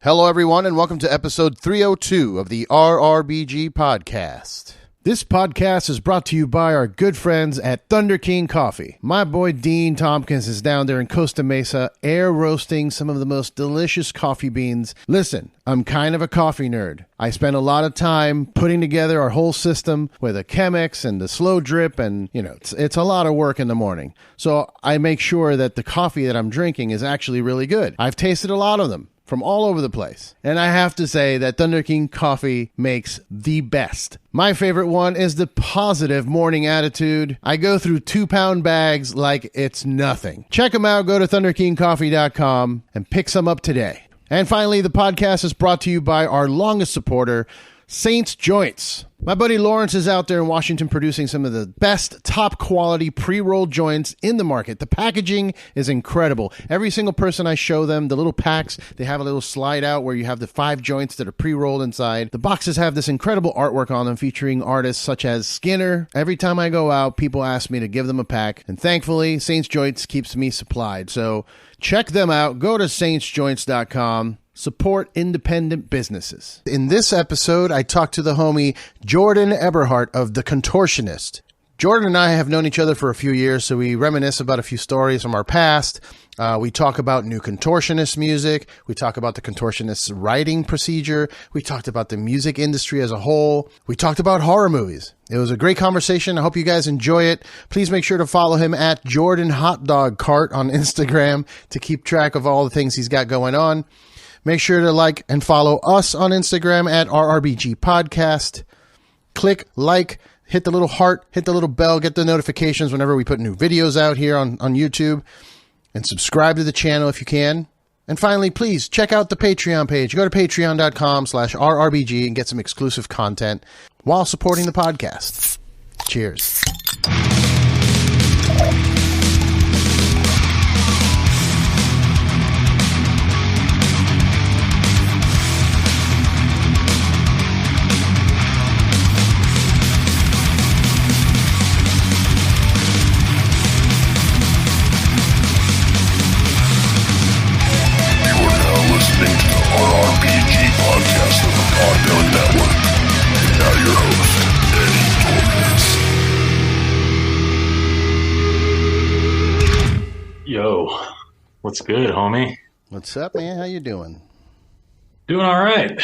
Hello, everyone, and welcome to episode 302 of the RRBG podcast. This podcast is brought to you by our good friends at Thunderking Coffee. My boy Dean Tompkins is down there in Costa Mesa air roasting some of the most delicious coffee beans. Listen, I'm kind of a coffee nerd. I spend a lot of time putting together our whole system with the Chemex and the slow drip, and it's a lot of work in the morning. So I make sure that the coffee that I'm drinking is actually really good. I've tasted a lot of them from all over the place. And I have to say that Thunderking Coffee makes the best. My favorite one is the positive morning attitude. I go through 2-pound bags like it's nothing. Check them out. Go to thunderkingcoffee.com and pick some up today. And finally, the podcast is brought to you by our longest supporter, Saints Joints. My buddy Lawrence is out there in Washington producing some of the best top quality pre-rolled joints in the market. The packaging is incredible. Every single person I show them, the little packs, they have a little slide out where you have the 5 joints that are pre-rolled inside. The boxes have this incredible artwork on them featuring artists such as Skinner. Every time I go out, people ask me to give them a pack. And thankfully, Saints Joints keeps me supplied. So check them out. Go to saintsjoints.com. Support independent businesses. In this episode, I talked to the homie Jordan Eberhardt of the Contortionist. Jordan and I have known each other for a few years, so we reminisce about a few stories from our past. We talk about new Contortionist music. We talk about the Contortionist's writing procedure. We talked about the music industry as a whole. We talked about horror movies. It was a great conversation. I hope you guys enjoy it. Please make sure to follow him at Jordan Hot Dog Cart on Instagram to keep track of all the things he's got going on. Make sure to like and follow us on Instagram at RRBG Podcast. Click like, hit the little heart, hit the little bell, get the notifications whenever we put new videos out here on YouTube, and subscribe to the channel if you can. And finally, please check out the Patreon page. Go to patreon.com/RRBG and get some exclusive content while supporting the podcast. Cheers. Yo, what's good, homie? What's up, man? How you doing? Doing all right.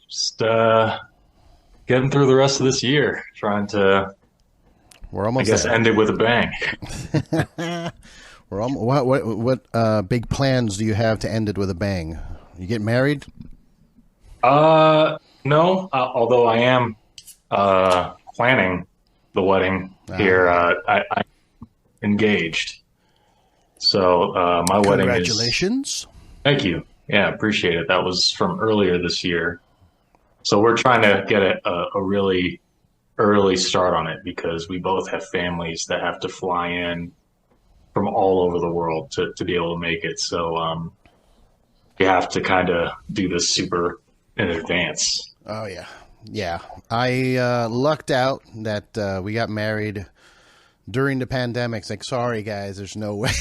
Just getting through the rest of this year, trying to, We're almost I guess, there. end it with a bang. What big plans do you have to end it with a bang? You get married? No, although I am planning the wedding here. I'm engaged. So my wedding is... Congratulations. Thank you. Yeah, appreciate it. That was from earlier this year. So we're trying to get a really early start on it because we both have families that have to fly in from all over the world to be able to make it. So you have to kind of do this super in advance. Oh, yeah. Yeah. I lucked out that we got married during the pandemic. It's like, sorry, guys, there's no way.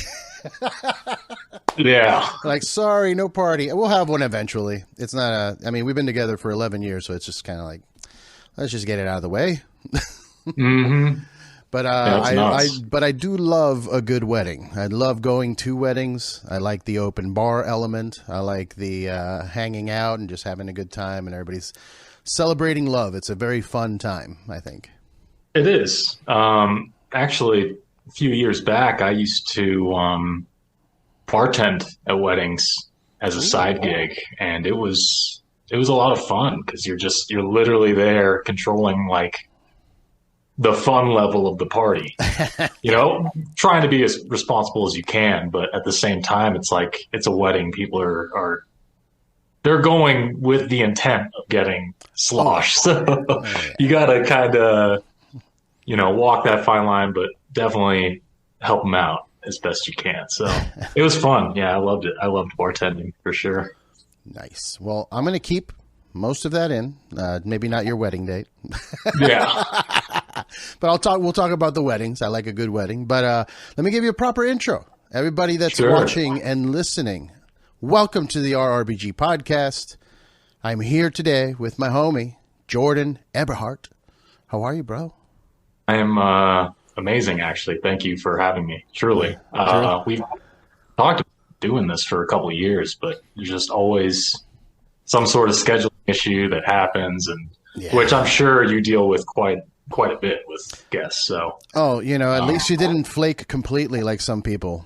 Yeah. Like, sorry, no party. We'll have one eventually. It's not we've been together for 11 years, so it's just kind of like, let's just get it out of the way. Mm-hmm. But I do love a good wedding. I love going to weddings. I like the open bar element. I like the hanging out and just having a good time, and everybody's celebrating love. It's a very fun time, I think. It is. Actually, a few years back, I used to bartend at weddings as a side gig, and it was a lot of fun because you're literally there controlling like the fun level of the party, trying to be as responsible as you can, but at the same time, it's like it's a wedding. People they're going with the intent of getting sloshed, so you gotta kind of walk that fine line, but definitely help them out as best you can. So it was fun. Yeah, I loved it. I loved bartending for sure. Nice. Well, I'm going to keep most of that in. Maybe not your wedding date. Yeah. But we'll talk about the weddings. I like a good wedding. But let me give you a proper intro. Everybody that's Sure. watching and listening, welcome to the RRBG podcast. I'm here today with my homie, Jordan Eberhardt. How are you, bro? I am amazing, actually. Thank you for having me. Truly. We've talked about doing this for a couple of years, but there's just always some sort of scheduling issue that happens, and which I'm sure you deal with quite a bit with guests. So, at least you didn't flake completely like some people.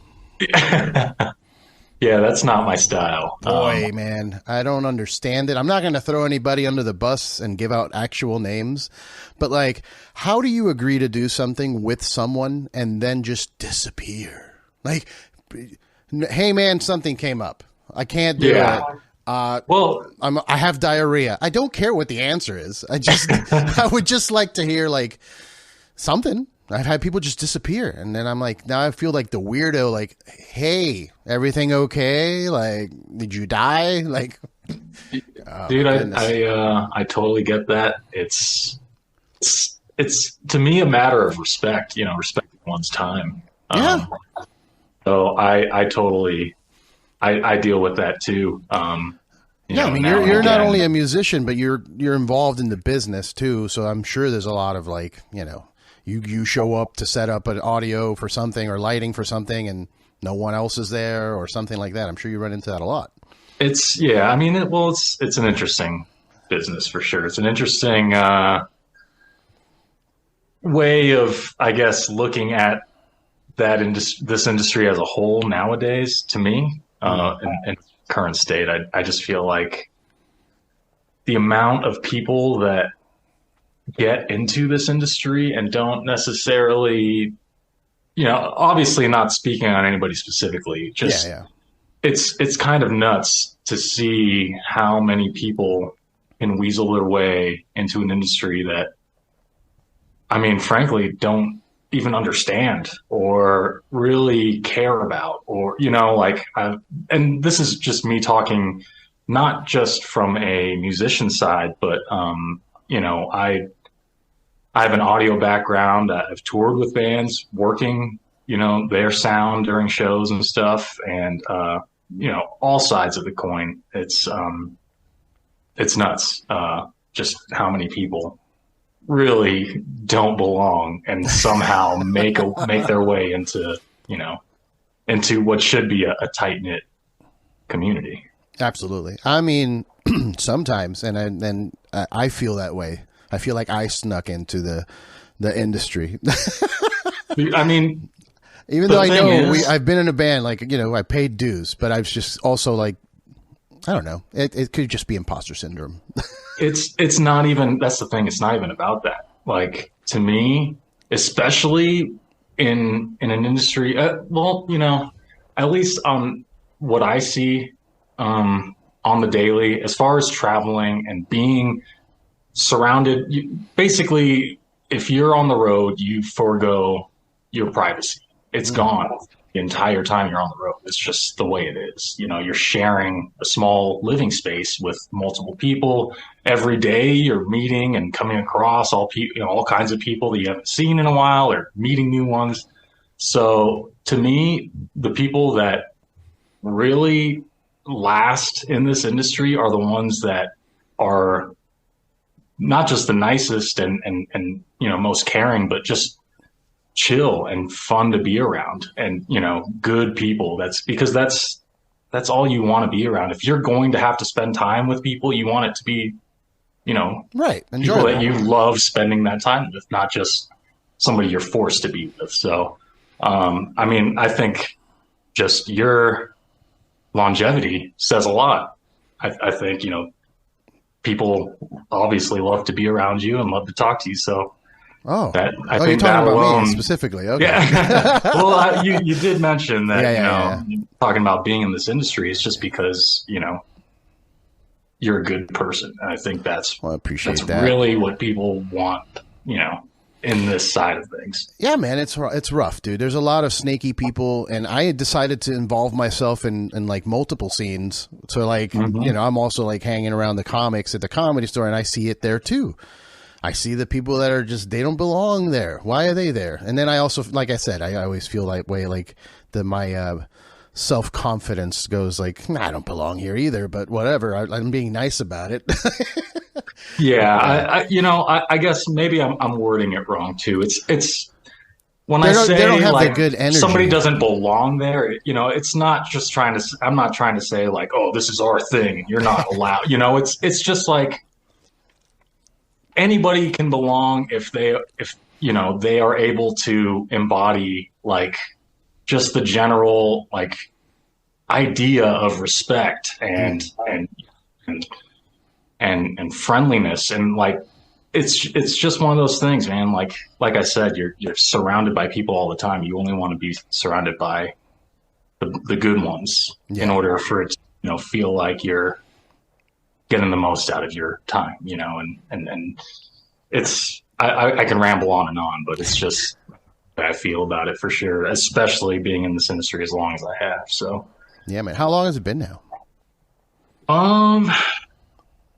Yeah, that's not my style. Boy, man, I don't understand it. I'm not going to throw anybody under the bus and give out actual names, but like, how do you agree to do something with someone and then just disappear? Like, hey, man, something came up. I can't do it. I have diarrhea. I don't care what the answer is. I would just like to hear like something. I've had people just disappear, and then I'm like, now I feel like the weirdo, like, hey, everything okay? Like, did you die? Like, dude, I totally get that. It's to me a matter of respect, respecting one's time. Yeah. So I totally, I deal with that too. You're not only a musician, but you're involved in the business too. So I'm sure there's a lot of like, you show up to set up an audio for something or lighting for something and no one else is there or something like that. I'm sure you run into that a lot. It's an interesting business for sure. It's an interesting way of, I guess, looking at this industry as a whole nowadays. To me, in current state, I just feel like the amount of people that get into this industry and don't necessarily, obviously not speaking on anybody specifically, just it's kind of nuts to see how many people can weasel their way into an industry that, I mean, frankly, don't even understand or really care about, or, and this is just me talking, not just from a musician side, but, I have an audio background. I've toured with bands, working, their sound during shows and stuff, and all sides of the coin. It's nuts, just how many people really don't belong and somehow make their way into what should be a tight knit community. Absolutely. I mean, sometimes, and I feel that way. I feel like I snuck into the industry. I mean, even though I know I've been in a band, like, I paid dues, but I was just also like, I don't know. It could just be imposter syndrome. It's not even, that's the thing. It's not even about that. Like, to me, especially in an industry, at least on what I see, on the daily, as far as traveling and being surrounded, basically, if you're on the road, you forego your privacy. It's gone the entire time you're on the road. It's just the way it is. You're sharing a small living space with multiple people every day. You're meeting and coming across all kinds of people that you haven't seen in a while, or meeting new ones. So to me, the people that really last in this industry are the ones that are not just the nicest and most caring, but just chill and fun to be around, and good people. That's because that's all you want to be around. If you're going to have to spend time with people, you want it to be right, people that you love spending that time with, not just somebody you're forced to be with. So I think just your longevity says a lot. I think people obviously love to be around you and love to talk to you. So I think you're talking that about alone, me specifically. Okay. Yeah. Well, you did mention that, talking about being in this industry is just because, you're a good person. And I think that's really what people want, in this side of things. Yeah, man, it's rough, dude. There's a lot of snaky people, and I had decided to involve myself in like multiple scenes. So like, I'm also like hanging around the comics at the Comedy Store, and I see it there too. I see the people that are just, they don't belong there. Why are they there? And then I also, like I said, I always feel that way, like my self-confidence goes like, nah, I don't belong here either, but whatever. I'm being nice about it. Yeah, I guess maybe I'm wording it wrong too. It's when They I don't say have the like good energy. somebody doesn't belong there, it's not just I'm not trying to say like, oh, this is our thing, you're not allowed. It's just like anybody can belong if they are able to embody like just the general like idea of respect and friendliness, and like it's just one of those things, man. Like I said, you're surrounded by people all the time. You only want to be surrounded by the good ones in order for it to feel like you're getting the most out of your time, and it's I can ramble on and on, but it's just how I feel about it for sure, especially being in this industry as long as I have. So yeah, man. How long has it been now?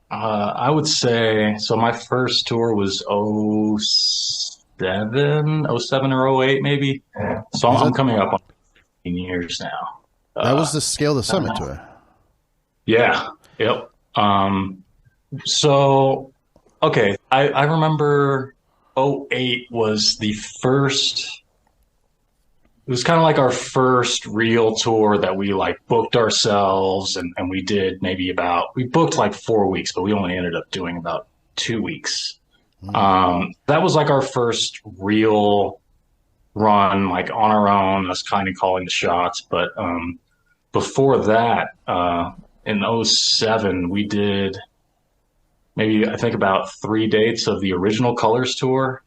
I would say, so my first tour was 07 or 08 maybe. So I'm coming up on 15 years now. That was the Scale the Summit tour. Yeah. Yep. So, okay. I remember 08 was the first, it was kind of like our first real tour that we like booked ourselves, and we did we booked like 4 weeks, but we only ended up doing about 2 weeks. That was like our first real run, like on our own, us kind of calling the shots. But before that, in 07, we did maybe, I think, about 3 dates of the original Colors tour.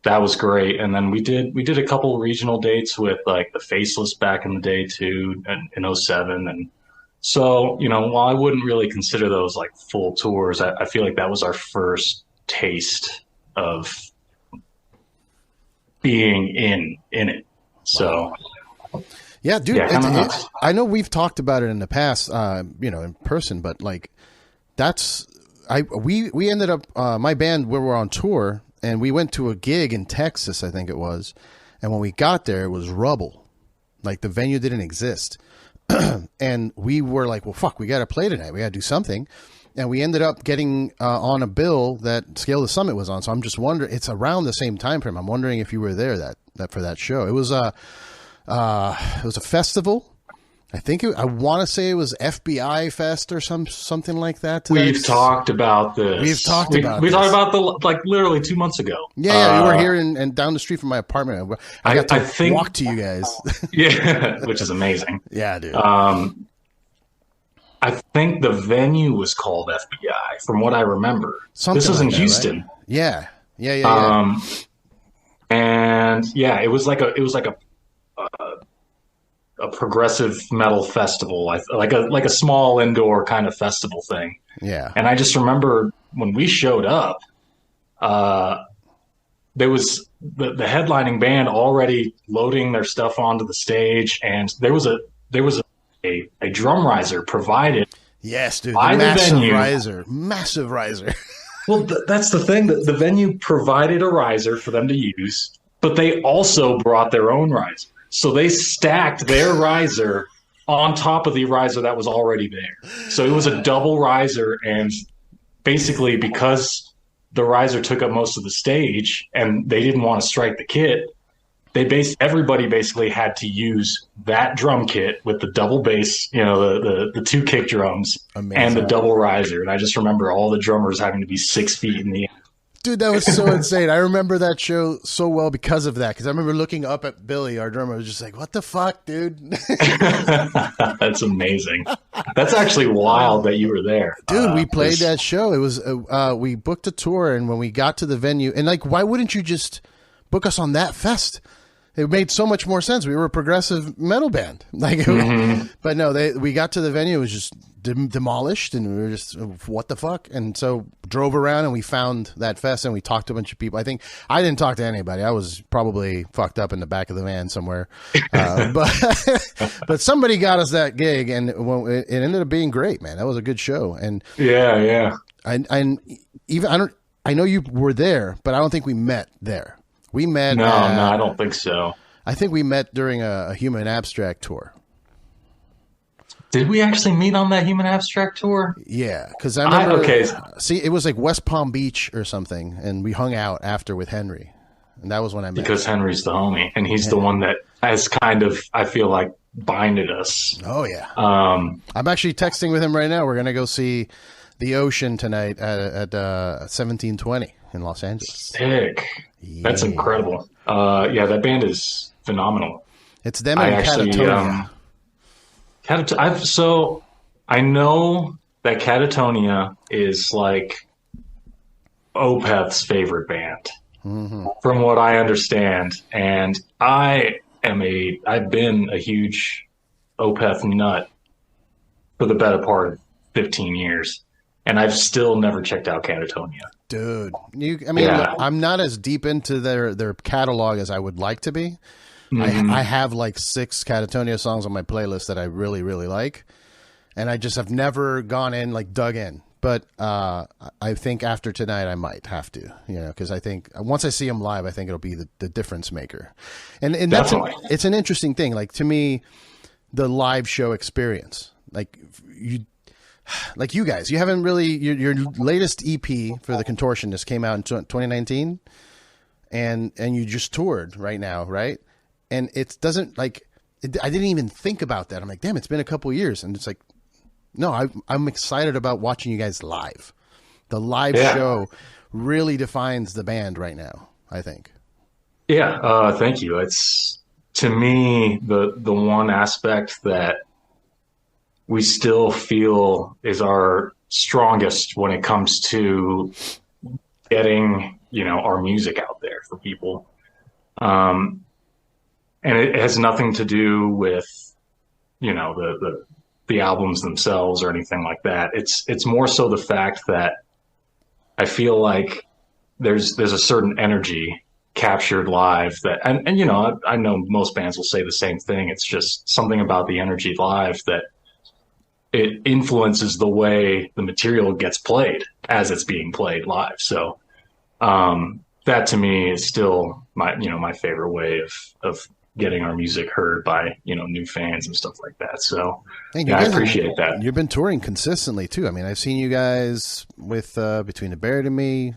That was great. And then we did a couple of regional dates with like the Faceless back in the day too, in 07. And so, while I wouldn't really consider those like full tours, I feel like that was our first taste of being in it. So yeah, dude, I know we've talked about it in the past, in person, but like we ended up, my band, we were on tour, and we went to a gig in Texas, I think it was. And when we got there, it was rubble. Like the venue didn't exist. And we were like, well, fuck, we got to play tonight. We got to do something. And we ended up getting on a bill that Scale the Summit was on. So I'm just wondering, it's around the same time frame. I'm wondering if you were there that for that show. It was a festival. I think I want to say it was FBI Fest or something like that. We've talked about this. We talked about like literally 2 months ago. Yeah, you were here and down the street from my apartment. I got to walk to you guys. Yeah, which is amazing. Yeah, dude. I think the venue was called FBI, from what I remember. This was in Houston. Right? Yeah. And yeah, it was like a progressive metal festival, like a small indoor kind of festival thing. Yeah. And I just remember when we showed up, there was the headlining band already loading their stuff onto the stage, and there was a drum riser provided. Yes, dude. By the venue. Massive riser. Well, that's the thing, that the venue provided a riser for them to use, but they also brought their own riser. So they stacked their riser on top of the riser that was already there. So it was a double riser, and basically because the riser took up most of the stage and they didn't want to strike the kit, everybody basically had to use that drum kit with the double bass, the 2 kick drums. Amazing. And the double riser. And I just remember all the drummers having to be 6 feet in the air. Dude, that was so insane. I remember that show so well because of that. Because I remember looking up at Billy, our drummer, was just like, what the fuck, dude? That's amazing. That's actually wild that you were there. Dude, we played that show. It was, we booked a tour, and when we got to the venue, and like, why wouldn't you just book us on that fest? It made so much more sense. We were a progressive metal band. Like, but no, we got to the venue, it was just demolished, and we were just, what the fuck? And so drove around, and we found that fest, and we talked to a bunch of people. I think I didn't talk to anybody. I was probably fucked up in the back of the van somewhere. But somebody got us that gig, and it ended up being great, man. That was a good show. And yeah. I know you were there, but I don't think we met there. We met. No, I don't think so. I think we met during a Human Abstract tour. Did we actually meet on that Human Abstract tour? Yeah, because I remember. Okay. See, it was like West Palm Beach or something, and we hung out after with Henry, and that was when I met. Because Henry's the homie, and he's the one that has kind of, I feel like, binded us. Oh yeah. I'm actually texting with him right now. We're gonna go see The Ocean tonight at 1720 in Los Angeles. Sick. Yeah. That's incredible. Yeah, that band is phenomenal. It's them and Catatonia. So I know that Catatonia is like Opeth's favorite band, from what I understand, and I've been a huge Opeth nut for the better part of 15 years, and I've still never checked out Catatonia. Dude, I'm not as deep into their catalog as I would like to be. I have like 6 Catatonia songs on my playlist that I really, really like. And I just have never gone in, like dug in. But I think after tonight I might have to, because I think once I see them live, I think it'll be the difference maker. And that's it's an interesting thing. Like to me, the live show experience, like you guys, you haven't really, your latest EP for the Contortionist came out in 2019 and you just toured right now, right? And it doesn't I didn't even think about that. I'm like, damn, it's been a couple of years. And it's like, no, I'm excited about watching you guys live. The live show really defines the band right now, I think. Yeah. Thank you. It's, to me, the one aspect that we still feel is our strongest when it comes to getting, our music out there for people. And it has nothing to do with, the albums themselves or anything like that. It's more so the fact that I feel like there's a certain energy captured live that, and I know most bands will say the same thing. It's just something about the energy live that it influences the way the material gets played as it's being played live. So that to me is still my favorite way of getting our music heard by, new fans and stuff like that. So I appreciate that. You've been touring consistently too. I mean, I've seen you guys with Between the Buried and Me,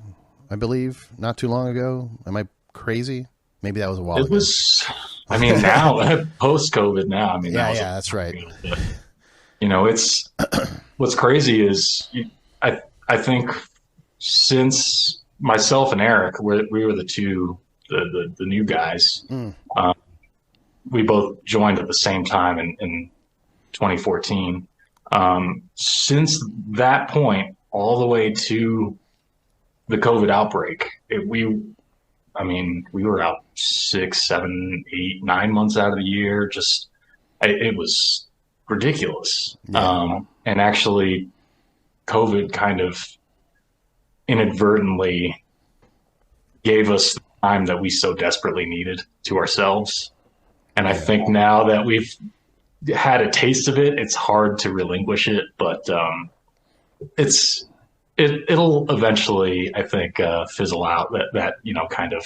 I believe, not too long ago. Am I crazy? Maybe that was a while ago. It was, now, post-COVID now. That's right. It's, what's crazy is I think since myself and Eric, we were the two, the new guys, we both joined at the same time in 2014. Since that point, all the way to the COVID outbreak, we were out 6, 7, 8, 9 months out of the year. It was ridiculous. Yeah. And actually, COVID kind of inadvertently gave us the time that we so desperately needed to ourselves. And I think now that we've had a taste of it, it's hard to relinquish it, but it'll eventually, I think, fizzle out that kind of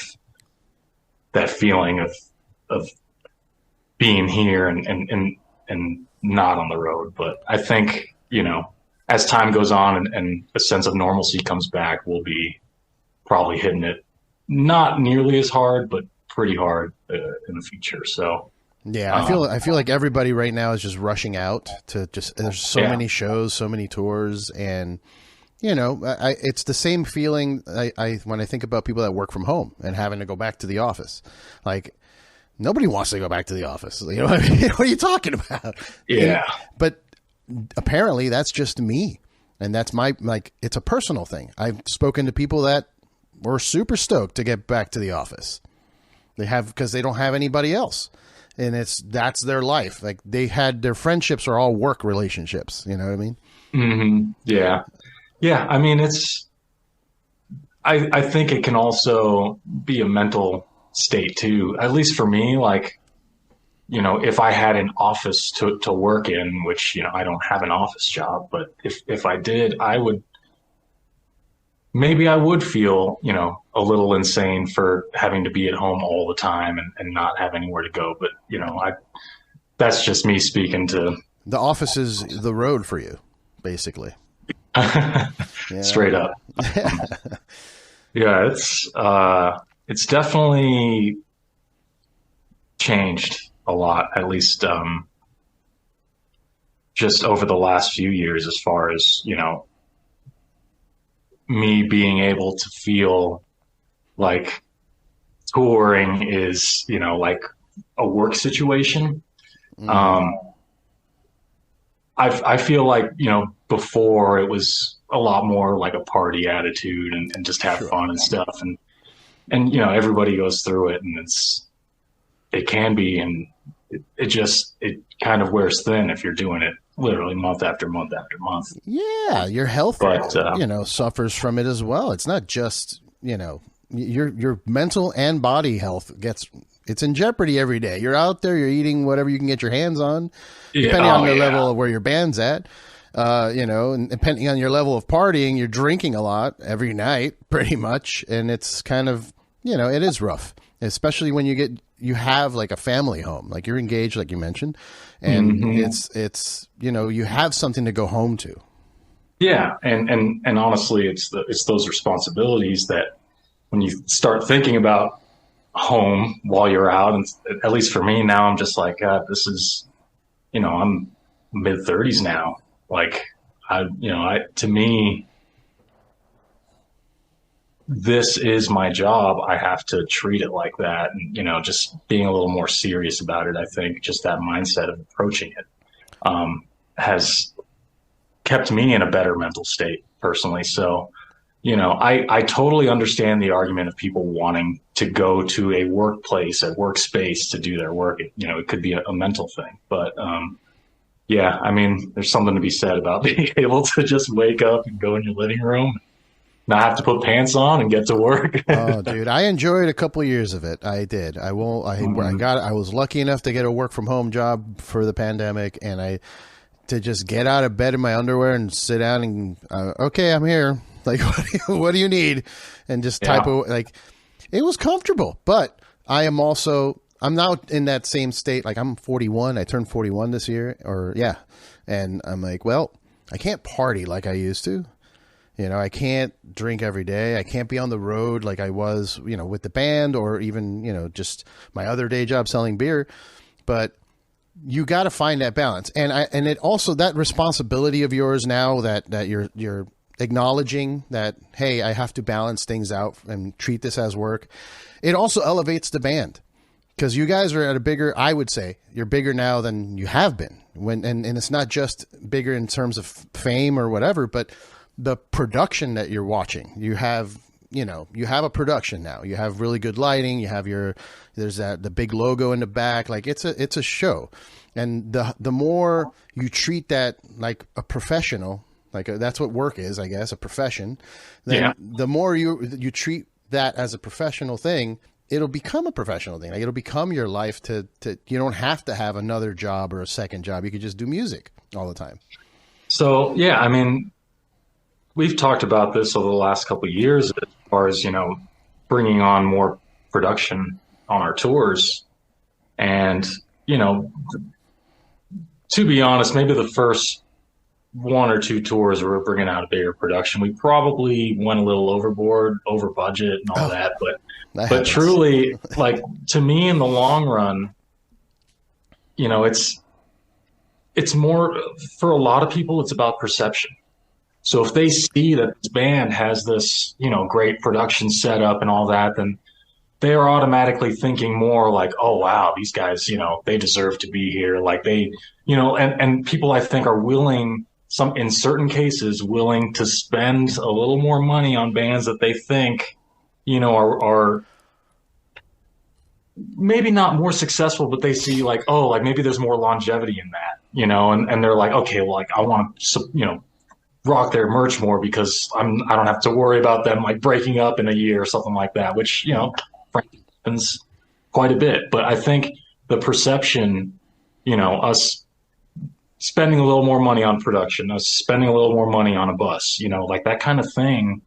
that feeling of being here and not on the road. But I think, as time goes on and a sense of normalcy comes back, we'll be probably hitting it not nearly as hard, but pretty hard in the future. So yeah, I feel like everybody right now is just rushing out to there's so many shows, so many tours, and it's the same feeling I when I think about people that work from home and having to go back to the office. Like nobody wants to go back to the office. What are you talking about? Yeah. But apparently that's just me. And that's it's a personal thing. I've spoken to people that were super stoked to get back to the office. Because they don't have anybody else. And that's their life. Like their friendships are all work relationships. You know what I mean? Mm-hmm. Yeah. Yeah. I mean, I think it can also be a mental state too, at least for me. Like, if I had an office to work in, which, I don't have an office job, but if I did, I would maybe I would feel, a little insane for having to be at home all the time and not have anywhere to go. But, that's just me speaking to. The office is the road for you, basically. Straight up. Yeah, it's definitely changed a lot, at least just over the last few years, as far as, me being able to feel like touring is, like a work situation. I feel like, before it was a lot more like a party attitude and just have fun and stuff. And, everybody goes through it, and it can be, and it kind of wears thin if you're doing it literally month after month after month. Yeah. Your health, suffers from it as well. It's not just, your mental and body health it's in jeopardy every day. You're out there, you're eating whatever you can get your hands on, depending on the level of where your band's at. And depending on your level of partying, you're drinking a lot every night, pretty much. And it's kind of, it is rough, especially when you have like a family home, like you're engaged, like you mentioned, and it's, you have something to go home to. Yeah. And honestly, it's those responsibilities that when you start thinking about home while you're out, and at least for me now, I'm just like, God, this is, I'm mid-30s now. Like, to me, this is my job. I have to treat it like that. And, just being a little more serious about it, I think just that mindset of approaching it has kept me in a better mental state personally. So, I totally understand the argument of people wanting to go to a workplace, a workspace to do their work. It could be a mental thing, but, yeah, I mean, there's something to be said about being able to just wake up and go in your living room, not have to put pants on and get to work. Oh, dude, I enjoyed a couple of years of it. I did. I was lucky enough to get a work from home job for the pandemic, and to just get out of bed in my underwear and sit down and, okay, I'm here. Like, what do you need? And just type of, like, it was comfortable, but I'm now in that same state. Like, I'm 41. I turned 41 this year, and I'm like, well, I can't party like I used to. I can't drink every day. I can't be on the road like I was, with the band, or even, just my other day job selling beer. But you got to find that balance. And it also, that responsibility of yours now that you're acknowledging that, hey, I have to balance things out and treat this as work. It also elevates the band. Because you guys are at I would say you're bigger now than you have been. And it's not just bigger in terms of fame or whatever, but the production that you're watching. You have a production now. You have really good lighting. You have there's the big logo in the back. Like, it's a show. And the more you treat that like a professional, like that's what work is, I guess, a profession. Then the more you treat that as a professional thing, it'll become a professional thing. Like, it'll become your life to you don't have to have another job or a second job. You could just do music all the time. So, yeah, I mean, we've talked about this over the last couple of years as far as, bringing on more production on our tours. And, to be honest, maybe the first one or two tours we were bringing out a bigger production. We probably went a little overboard, over budget and all that. But truly, like, to me, in the long run, it's more, for a lot of people, it's about perception. So if they see that this band has this, great production setup and all that, then they are automatically thinking more like, oh, wow, these guys, they deserve to be here. Like, they, and people, I think, are willing, in certain cases, willing to spend a little more money on bands that they think, are maybe not more successful, but they see like, oh, like maybe there's more longevity in that, and they're like, okay, well, like, I want to, rock their merch more because I don't have to worry about them like breaking up in a year or something like that, which, frankly, happens quite a bit. But I think the perception, us spending a little more money on production, us spending a little more money on a bus, like that kind of thing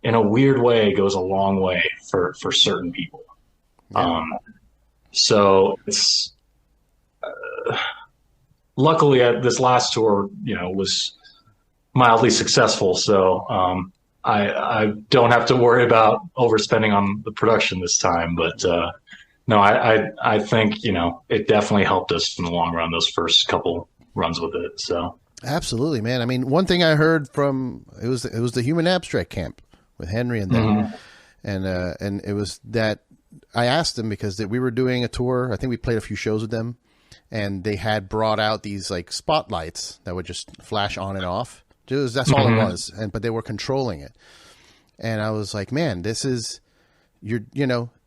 in a weird way goes a long way for certain people. Yeah. So it's luckily this last tour, was mildly successful. So I don't have to worry about overspending on the production this time. But no, I think it definitely helped us in the long run. Those first couple runs with it. So absolutely, man. I mean, one thing I heard from it was the Human Abstract camp with Henry and them, and it was that I asked them because we were doing a tour. I think we played a few shows with them, and they had brought out these like spotlights that would just flash on and off. That's all it was, but they were controlling it. And I was like, man, this is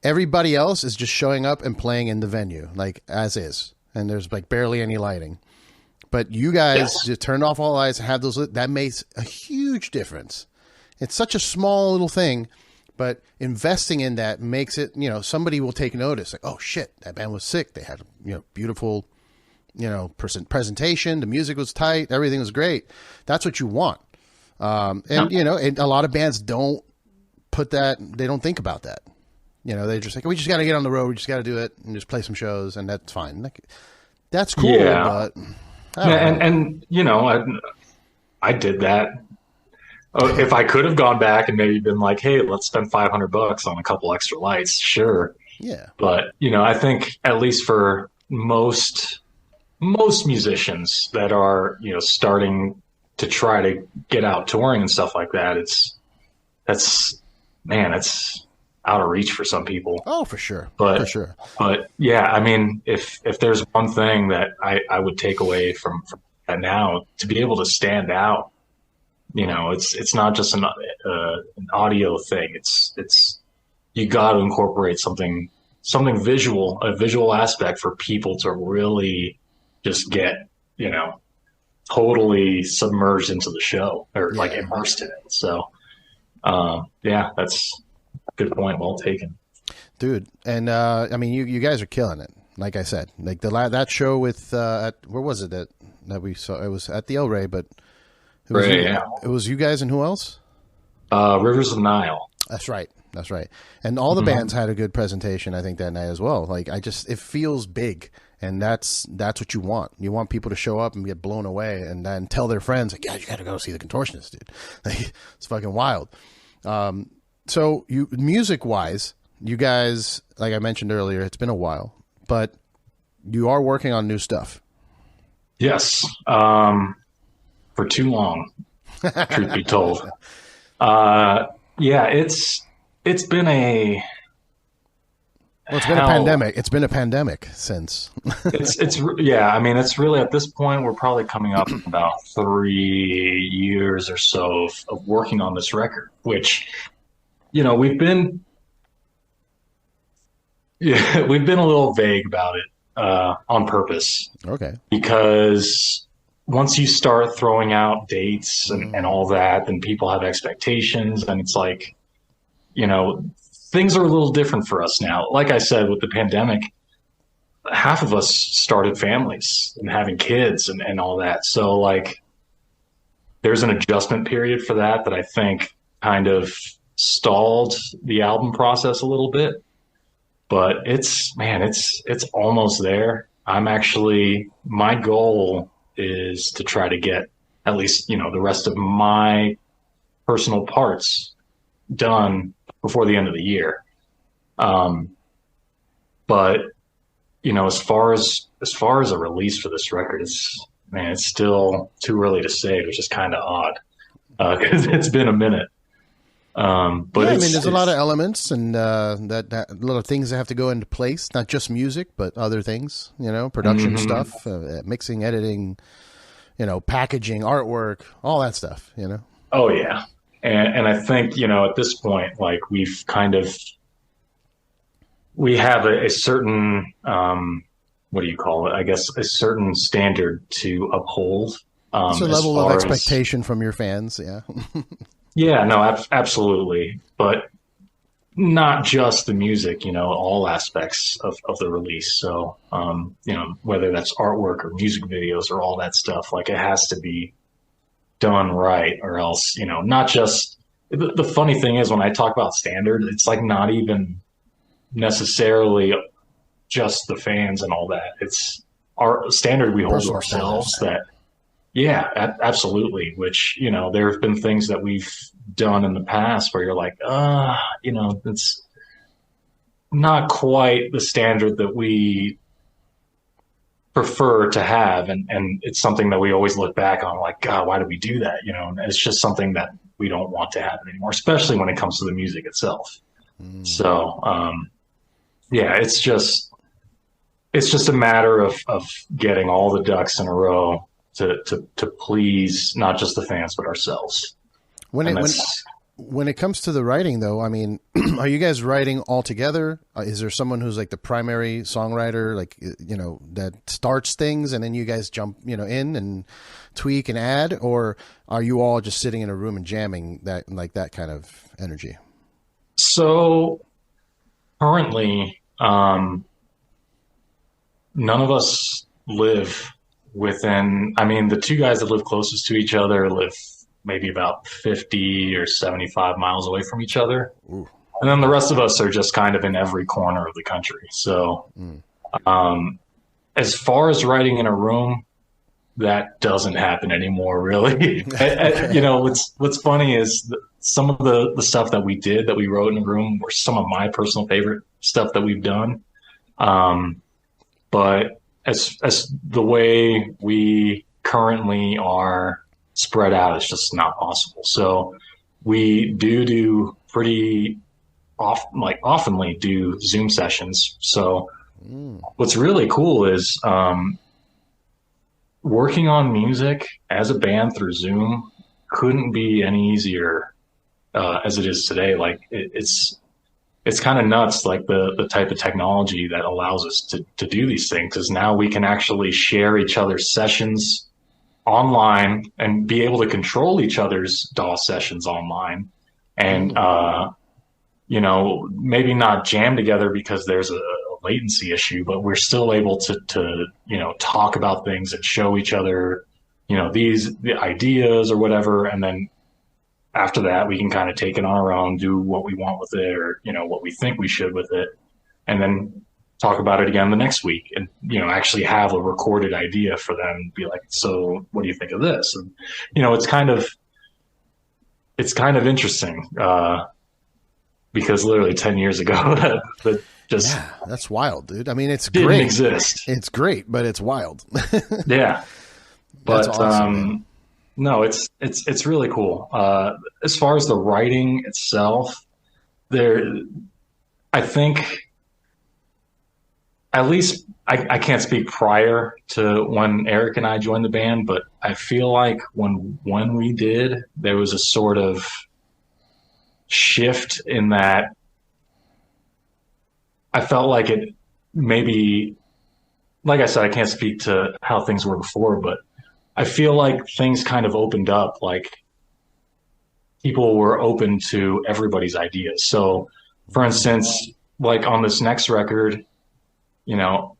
everybody else is just showing up and playing in the venue like as is, and there's like barely any lighting. But you guys just turned off all lights and have those lit. That makes a huge difference. It's such a small little thing, but investing in that makes it, somebody will take notice. Like, oh shit, that band was sick. They had, beautiful, presentation. The music was tight. Everything was great. That's what you want. And a lot of bands don't put that. They don't think about that. They're just like, we just got to get on the road. We just got to do it and just play some shows, and that's fine. Like, that's cool. Yeah. But I did that. If I could have gone back and maybe been like, hey, let's spend $500 on a couple extra lights, sure. Yeah. But I think at least for most musicians that are starting to try to get out touring and stuff like that, it's out of reach for some people. Oh, for sure. But yeah, I mean, if there's one thing that I would take away from that now, to be able to stand out, it's not just an audio thing. It's you got to incorporate something visual, a visual aspect for people to really just get, totally submerged into the show or like immersed in it. So, yeah, that's a good point. Well taken, dude. And I mean, you guys are killing it. Like I said, like that show with where was it that we saw? It was at the El Rey, but it was you guys and who else? Rivers of Nile. That's right. And all the bands had a good presentation, I think, that night as well. Like, it feels big, and that's what you want. You want people to show up and get blown away, and then tell their friends, like, yeah, you got to go see the Contortionist, dude. Like, it's fucking wild. So music-wise, you guys, like I mentioned earlier, it's been a while, but you are working on new stuff. Yes. For too long, truth be told. Yeah, it's been a pandemic. It's been a pandemic since. Yeah. I mean, it's really at this point we're probably coming up about 3 years or so of working on this record, which we've been a little vague about it on purpose. Okay. Because once you start throwing out dates and all that, then people have expectations, and it's like, things are a little different for us now. Like I said, with the pandemic, half of us started families and having kids and all that. So like, there's an adjustment period for that I think kind of stalled the album process a little bit, but it's almost there. My goal is to try to get at least, the rest of my personal parts done before the end of the year. But, as far as a release for this record, it's still too early to say, which is kind of odd, because it's been a minute. But yeah, I mean, there's a lot of elements and that a lot of things that have to go into place, not just music, but other things, production stuff, mixing, editing, packaging, artwork, all that stuff, Oh, yeah. And I think, at this point, like we have a certain, what do you call it? I guess a certain standard to uphold. It's a level of expectation from your fans. Yeah. Yeah, no, absolutely. But not just the music, all aspects of the release. So, whether that's artwork or music videos or all that stuff, like it has to be done right, or else, not just the funny thing is when I talk about standard, it's like not even necessarily just the fans and all that. It's our standard we hold to ourselves that, yeah, absolutely. Which, you know, there have been things that we've done in the past where you're like, you know, it's not quite the standard that we prefer to have. And it's something that we always look back on like, God, why did we do that? You know, and it's just something that we don't want to happen anymore, especially when it comes to the music itself. So, yeah, it's just a matter of getting all the ducks in a row to please not just the fans, but ourselves. When it comes to the writing, though, I mean, are you guys writing all together? Is there someone who's like the primary songwriter, like, you know, that starts things and then you guys jump, you know, in and tweak and add? Or are you all just sitting in a room and jamming that, like that kind of energy? So currently, none of us live within, I mean, the two guys that live closest to each other live maybe about 50 or 75 miles away from each other. Ooh. And then the rest of us are just kind of in every corner of the country. So as far as writing in a room, that doesn't happen anymore, really. You know, what's funny is some of the stuff that we wrote in a room were some of my personal favorite stuff that we've done. But as the way we currently are spread out, it's just not possible. So we do pretty oftenly do Zoom sessions. So what's really cool is working on music as a band through Zoom couldn't be any easier as it is today. Like it's kind of nuts, like the type of technology that allows us to do these things, because now we can actually share each other's sessions online and be able to control each other's DAW sessions online. And, you know, maybe not jam together because there's a latency issue, but we're still able to, you know, talk about things and show each other, you know, the ideas or whatever. And then after that, we can kind of take it on our own, do what we want with it, or, you know, what we think we should with it, and then talk about it again the next week, and, you know, actually have a recorded idea for them and be like, so what do you think of this? And, you know, it's kind of interesting because literally 10 years ago that just, yeah, that's wild, dude. I mean, it's didn't great. Exist. It's great, but it's wild. Yeah. But, that's awesome, no, it's really cool. As far as the writing itself, I think, at least I can't speak prior to when Eric and I joined the band, but I feel like when we did, there was a sort of shift in that I felt like it maybe, like I said, I can't speak to how things were before, but I feel like things kind of opened up, like people were open to everybody's ideas. So for instance, like on this next record, you know,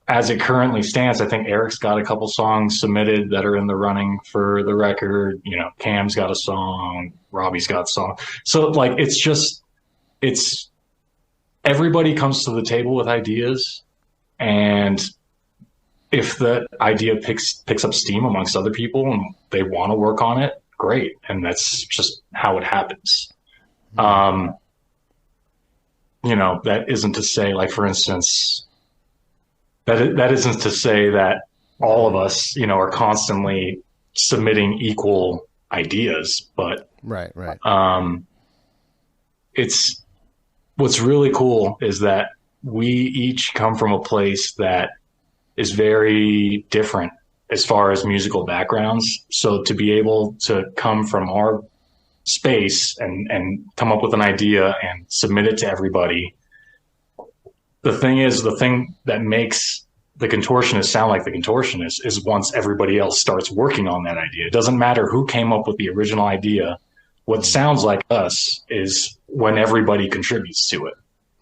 as it currently stands, I think Eric's got a couple songs submitted that are in the running for the record. You know, Cam's got a song, Robbie's got a song. So like, it's everybody comes to the table with ideas, and if the idea picks up steam amongst other people and they want to work on it, great. And that's just how it happens. You know, that isn't to say, like, for instance, that isn't to say that all of us, you know, are constantly submitting equal ideas, but right. It's what's really cool is that we each come from a place that is very different as far as musical backgrounds. So to be able to come from our space and come up with an idea and submit it to everybody. The thing that makes the Contortionist sound like the Contortionist is once everybody else starts working on that idea. It doesn't matter who came up with the original idea. What sounds like us is when everybody contributes to it.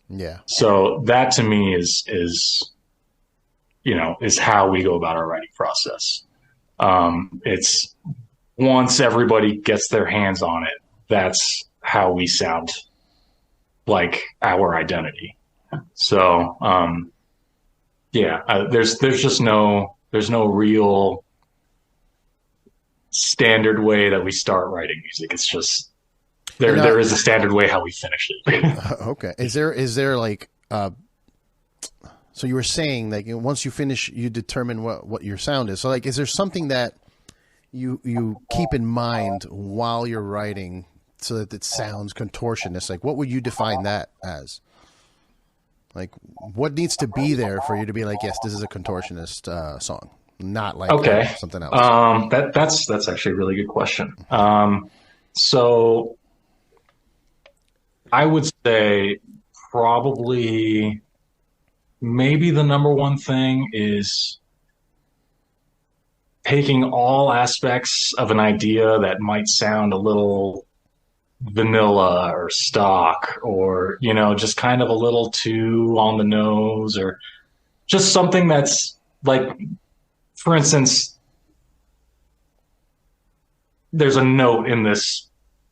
Yeah. So that to me is you know, is how we go about our writing process. It's once everybody gets their hands on it, that's how we sound like our identity. So, there's just there's no real standard way that we start writing music. It's just there is a standard way how we finish it. Okay. Is there like, so you were saying like once you finish, you determine what your sound is. So like, is there something that you keep in mind while you're writing so that it sounds contortionist? Like, what would you define that as? Like, what needs to be there for you to be like, yes, this is a contortionist song, not like something else? That's actually a really good question. So I would say probably maybe the number one thing is taking all aspects of an idea that might sound a little vanilla or stock, or, you know, just kind of a little too on the nose, or just something that's like, for instance, there's a note in this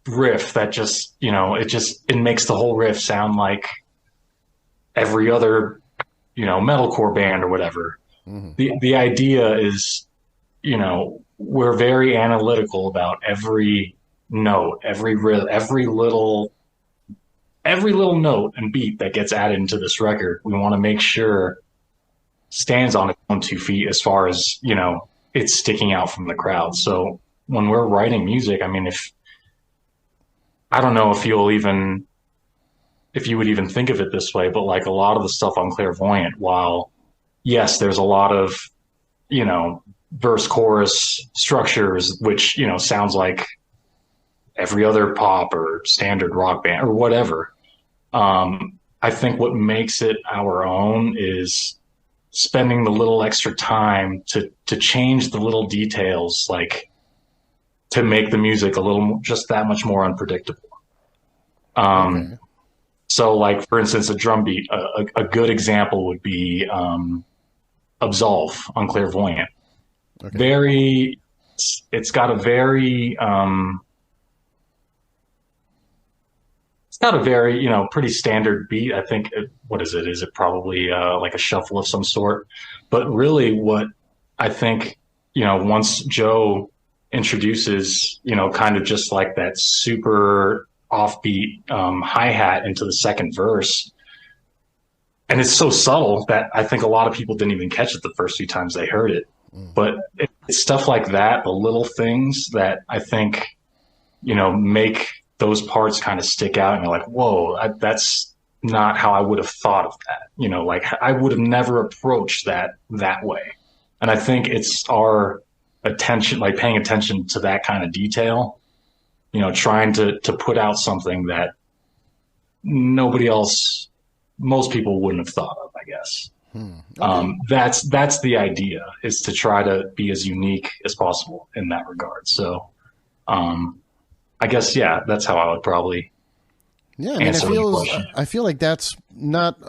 riff that just, you know, it makes the whole riff sound like every other, you know, metalcore band or whatever. Mm-hmm. The idea is, you know, we're very analytical about every note, every little note and beat that gets added into this record. We want to make sure stands on its own 2 feet as far as, you know, it's sticking out from the crowd. So when we're writing music, I mean, I don't know if you would even think of it this way, but like a lot of the stuff on Clairvoyant, while yes, there's a lot of, you know, verse chorus structures, which, you know, sounds like every other pop or standard rock band or whatever. I think what makes it our own is spending the little extra time to change the little details, like to make the music a little just that much more unpredictable. Okay. So like, for instance, a drum beat, a good example would be Absolve on Clairvoyant. Okay. It's got a very, you know, pretty standard beat. I think, what is it? Is it probably like a shuffle of some sort? But really what I think, you know, once Joe introduces, you know, kind of just like that super offbeat hi-hat into the second verse, and it's so subtle that I think a lot of people didn't even catch it the first few times they heard it. But it's stuff like that, the little things that I think, you know, make those parts kind of stick out, and you're like, whoa, that's not how I would have thought of that. You know, like I would have never approached that way. And I think it's our attention, like paying attention to that kind of detail, you know, trying to put out something that most people wouldn't have thought of, I guess. Okay. That's the idea, is to try to be as unique as possible in that regard. So, I guess, yeah, that's how I would probably answer the question. I feel like that's not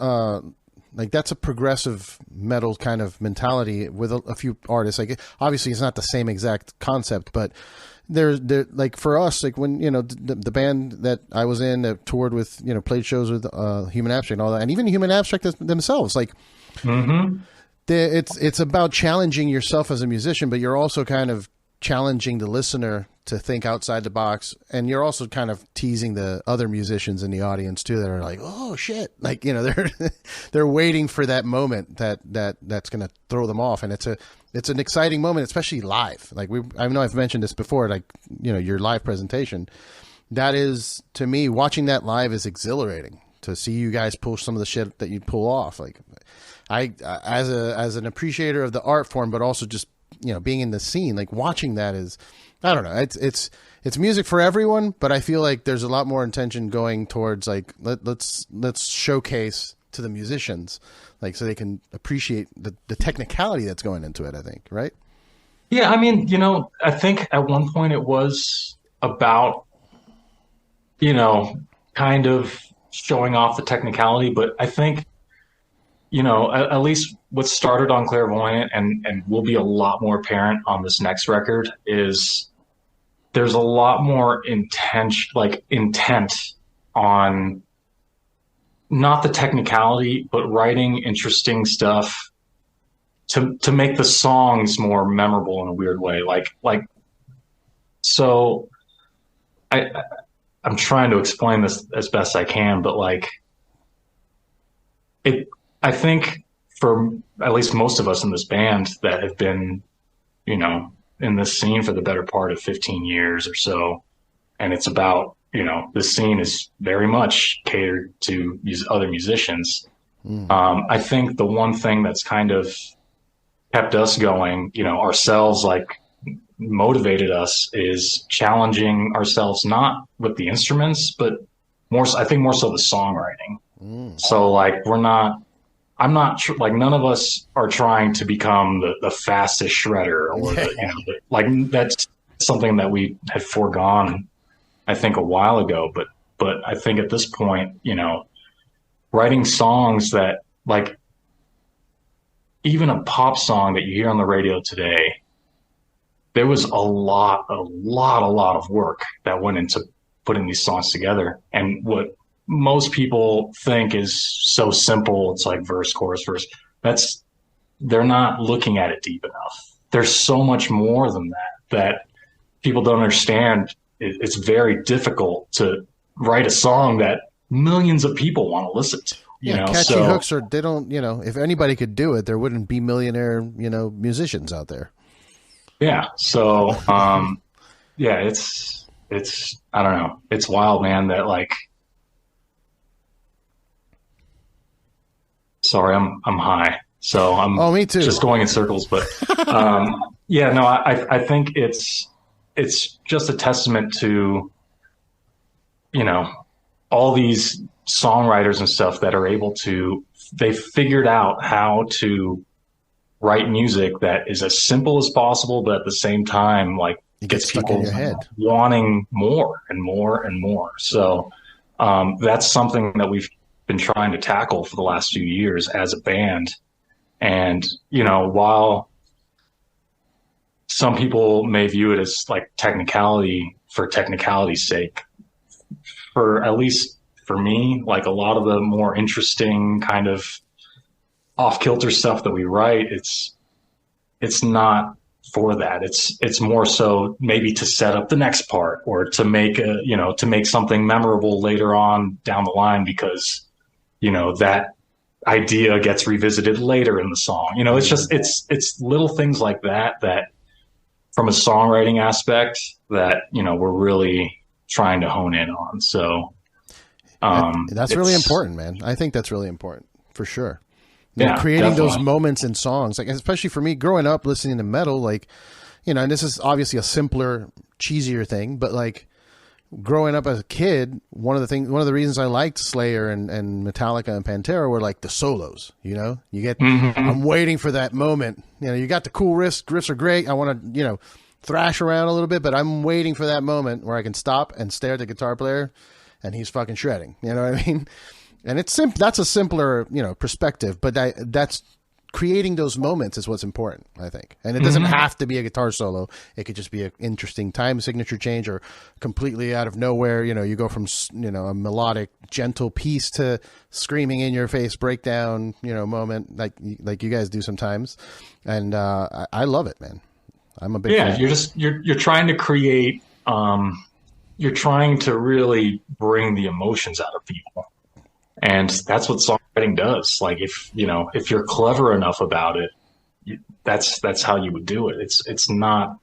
like that's a progressive metal kind of mentality with a few artists. Like, obviously, it's not the same exact concept, but they're like, for us, like when, you know, the band that I was in that toured with, you know, played shows with Human Abstract and all that, and even Human Abstract themselves, like. Mm-hmm. It's about challenging yourself as a musician, but you're also kind of challenging the listener to think outside the box, and you're also kind of teasing the other musicians in the audience too that are like, oh shit, like, you know, they're waiting for that moment that's going to throw them off, and it's an exciting moment, especially live. Like I know I've mentioned this before, like, you know, your live presentation, that is, to me, watching that live is exhilarating, to see you guys pull some of the shit that you pull off. Like, I, as an appreciator of the art form, but also just, you know, being in the scene, like watching that is, I don't know, it's music for everyone, but I feel like there's a lot more intention going towards like, let's showcase to the musicians, like, so they can appreciate the technicality that's going into it, I think, right? Yeah. I mean, you know, I think at one point it was about, you know, kind of showing off the technicality, but I think, you know, at least what started on Clairvoyant and will be a lot more apparent on this next record is there's a lot more intent on not the technicality, but writing interesting stuff to make the songs more memorable in a weird way. So I'm trying to explain this as best I can, but I think for at least most of us in this band that have been, in this scene for the better part of 15 years or so, and it's about, this scene is very much catered to other musicians. I think the one thing that's kind of kept us going, ourselves, motivated us, is challenging ourselves, not with the instruments, but I think more so the songwriting. So I'm not sure, none of us are trying to become the fastest shredder or that's something that we had foregone, I think, a while ago. But I think at this point, writing songs that, even a pop song that you hear on the radio today, there was a lot of work that went into putting these songs together. And what most people think is so simple, it's like verse, chorus, verse. They're not looking at it deep enough. There's so much more than that people don't understand. It's very difficult to write a song that millions of people want to listen to. Catchy hooks they don't, if anybody could do it, there wouldn't be millionaire, musicians out there. Yeah. So, it's, I don't know. It's wild, man, that sorry, I'm high. So me too. Just going in circles, but, I think it's just a testament to, all these songwriters and stuff that are able to, they figured out how to write music that is as simple as possible, but at the same time, it gets stuck people in your head, wanting more and more and more. So that's something that we've been trying to tackle for the last few years as a band. And, while some people may view it as technicality for technicality's sake, at least for me, a lot of the more interesting kind of off-kilter stuff that we write, it's not for that. It's more so maybe to set up the next part, or to make something memorable later on down the line, because that idea gets revisited later in the song. It's little things like that from a songwriting aspect that we're really trying to hone in on. So that's really important, man. I think that's really important for sure. definitely. Creating those moments in songs, especially for me growing up listening to metal, and this is obviously a simpler, cheesier thing, but growing up as a kid, one of the reasons I liked Slayer and Metallica and Pantera were the solos. You get, I'm waiting for that moment. You got the cool riffs are great. I want to, thrash around a little bit, but I'm waiting for that moment where I can stop and stare at the guitar player and he's fucking shredding. You know what I mean? And that's a simpler, perspective, but that's creating those moments is what's important, I think. And it doesn't have to be a guitar solo. It could just be an interesting time signature change, or completely out of nowhere, you go from, a melodic, gentle piece to screaming in your face breakdown, moment like you guys do sometimes. And I love it, man. I'm a big fan. You're trying to create, you're trying to really bring the emotions out of people. And that's what songwriting does. If you're clever enough about it, that's how you would do it. It's not,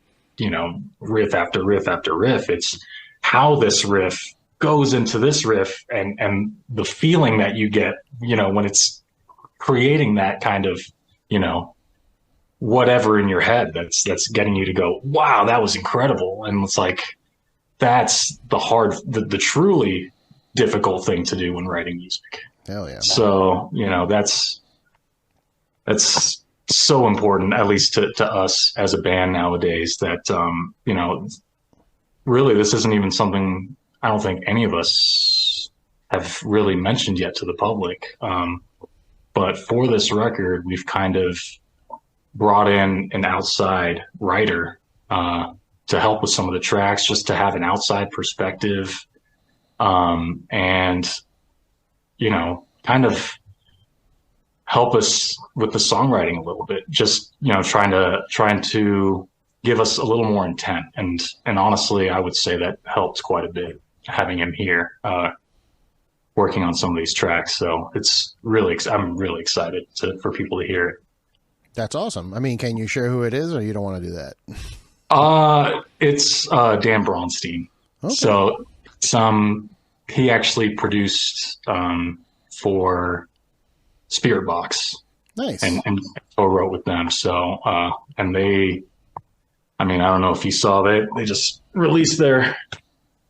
riff after riff after riff. It's how this riff goes into this riff, and the feeling that you get, when it's creating that kind of, whatever in your head that's getting you to go, wow, that was incredible. And it's that's the truly difficult thing to do when writing music. Hell yeah. So, that's so important, at least to us as a band nowadays, that, really this isn't even something I don't think any of us have really mentioned yet to the public. But for this record, we've kind of brought in an outside writer, help with some of the tracks, just to have an outside perspective, and kind of help us with the songwriting a little bit. Just trying to give us a little more intent, and honestly, I would say that helped quite a bit having him here, working on some of these tracks. So I'm really excited for people to hear it. That's awesome. I mean, can you share who it is, or you don't want to do that? It's Dan Braunstein. Okay. So he actually produced for Spirit Box. Nice. And co-wrote with them. So and they, I mean, I don't know if you saw, they just released their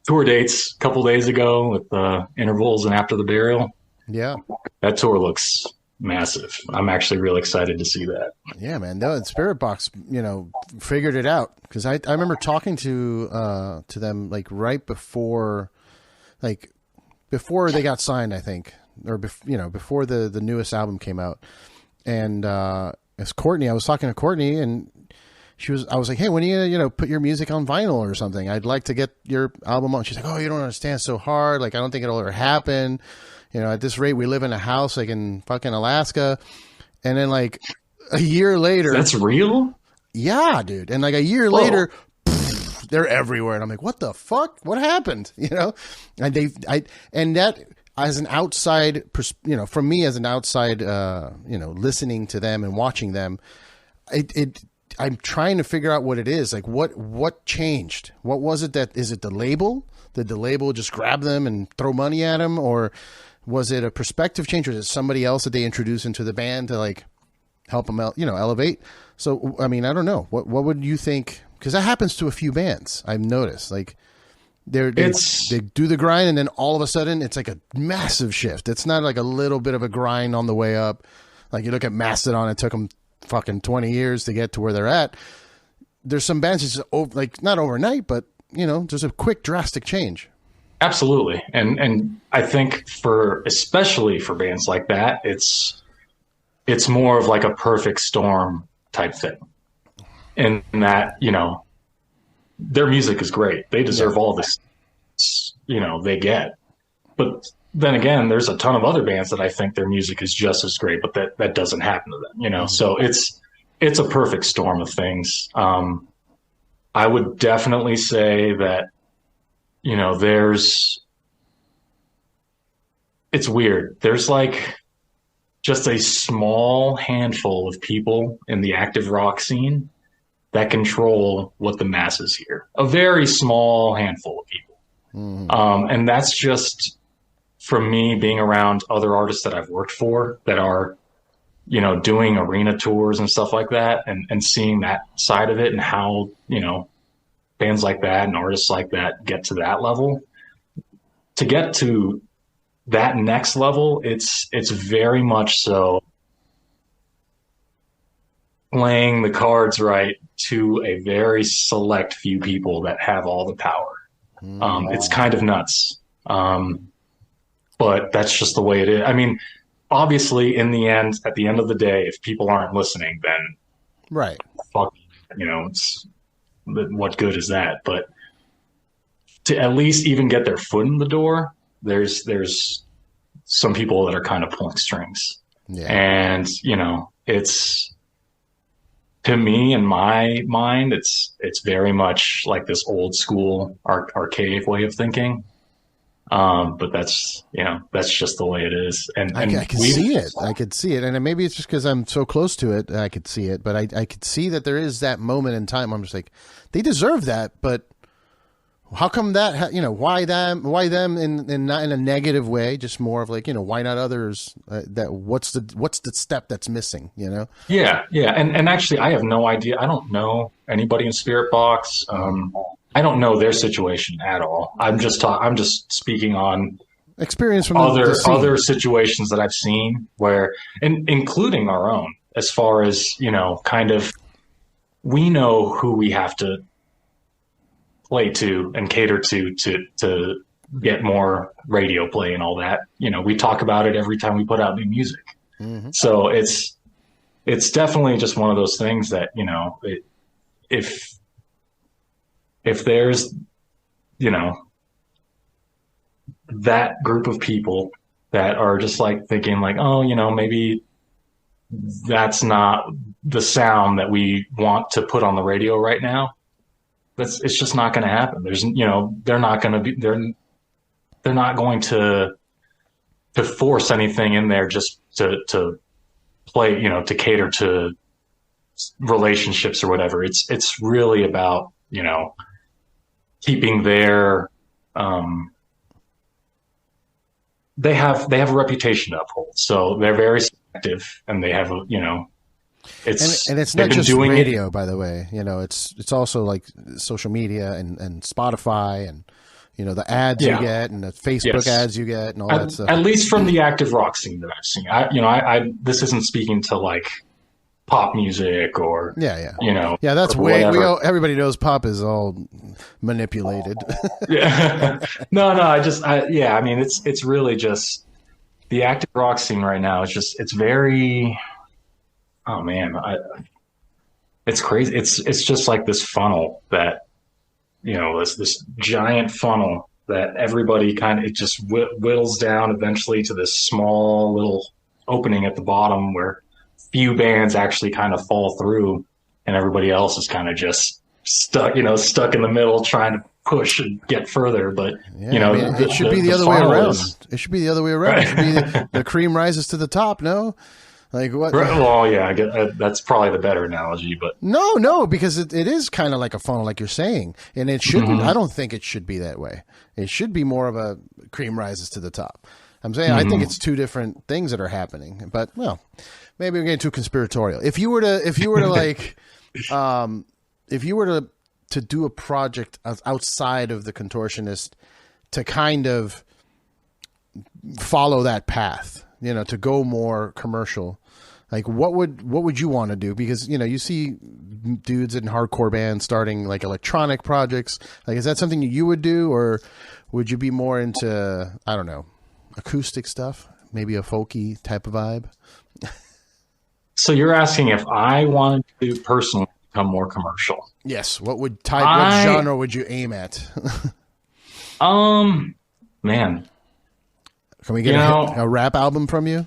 tour dates a couple days ago with Intervals and After the Burial. Yeah. That tour looks massive. I'm actually really excited to see that. Yeah, man. No, Spirit Box, figured it out, because I remember talking to them like right before, before they got signed, I think, or before the newest album came out, and it's Courtney. I was talking to Courtney, and I was like, hey, when are you gonna put your music on vinyl or something? I'd like to get your album on. She's like, oh, you don't understand, it's so hard. Like, I don't think it'll ever happen. At this rate, we live in a house like in fucking Alaska. And then like a year later. That's real? Yeah, dude. And like a year later, they're everywhere. And I'm like, what the fuck? What happened? And that, as an outside, from me as an outside, listening to them and watching them, I'm trying to figure out what it is. Like, what changed? What was it is it the label? Did the label just grab them and throw money at them? Or was it a perspective change? Or is it somebody else that they introduced into the band to like help them out, elevate? So, I mean, I don't know. What would you think? Because that happens to a few bands, I've noticed. Like, they do the grind, and then all of a sudden it's like a massive shift. It's not like a little bit of a grind on the way up. Like, you look at Mastodon, it took them fucking 20 years to get to where they're at. There's some bands that's like not overnight, but there's a quick drastic change. Absolutely. And I think especially for bands like that, it's more of like a perfect storm type thing. In that, their music is great. They deserve all this, they get. But then again, there's a ton of other bands that I think their music is just as great, but that doesn't happen to them, Mm-hmm. So it's a perfect storm of things. I would definitely say that, it's weird. There's like just a small handful of people in the active rock scene that control what the masses hear. A very small handful of people. Mm-hmm. And that's just from me being around other artists that I've worked for that are, doing arena tours and stuff like that, and seeing that side of it, and how, bands like that and artists like that get to that level. To get to that next level, it's very much so playing the cards right to a very select few people that have all the power. It's kind of nuts. But that's just the way it is. I mean, obviously, at the end of the day, if people aren't listening, then right, fuck, what good is that? But to at least even get their foot in the door, there's some people that are kind of pulling strings. Yeah. And, it's, to me, in my mind, it's very much like this old school archaic way of thinking. But that's just the way it is. And I can see it. I could see it. And maybe it's just because I'm so close to it, I could see it. But I could see that there is that moment in time where I'm just like, they deserve that. But how come that, why them in not in a negative way, just more of like, why not others? What's the step that's missing, Yeah. Yeah. And actually, I have no idea. I don't know anybody in Spirit Box. I don't know their situation at all. I'm just speaking on experience from other situations that I've seen where, and including our own, as far as, kind of, we know who we have to play to and cater to get more radio play and all that. We talk about it every time we put out new music. Mm-hmm. So it's definitely just one of those things that, if if there's, you know, that group of people that are just like thinking like, oh, you know, maybe that's not the sound that we want to put on the radio right now. It's just not going to happen. There's, you know, they're not going to force anything in there just to play, you know, to cater to relationships or whatever. It's really about, you know, keeping their, they have a reputation to uphold. So they're very selective, and they have, you know, and it's not just radio, by the way. You know, it's also like social media and Spotify and, you know, the ads you get and the Facebook ads you get and all that stuff. At least from the active rock scene that I've seen. I this isn't speaking to like pop music or you know, that's way everybody knows pop is all manipulated. I mean it's really just the active rock scene right now. It's very, oh man, it's crazy. It's just like this funnel that, you know, this giant funnel that everybody it just whittles down eventually to this small little opening at the bottom where few bands actually kind of fall through, and everybody else is kind of just stuck in the middle trying to push and get further. But you know, I mean, it should be the other way around. It should be the other way around. It should be the cream rises to the top. No, like what? Well, yeah, I get, that's probably the better analogy. But no, because it is kind of like a funnel, like you're saying, and it shouldn't. I don't think it should be that way. It should be more of a cream rises to the top. I'm saying I think it's two different things that are happening. But well, maybe we're getting too conspiratorial. If you were to like, if you were to do a project outside of the Contortionist to kind of follow that path, you know, to go more commercial, like what would you want to do? Because, you know, you see dudes in hardcore bands starting like electronic projects. Like, is that something you would do, or would you be more into, I don't know, acoustic stuff, maybe a folky type of vibe? So you're asking if I wanted to personally become more commercial? Yes. What genre would you aim at? Man, can we get a rap album from you?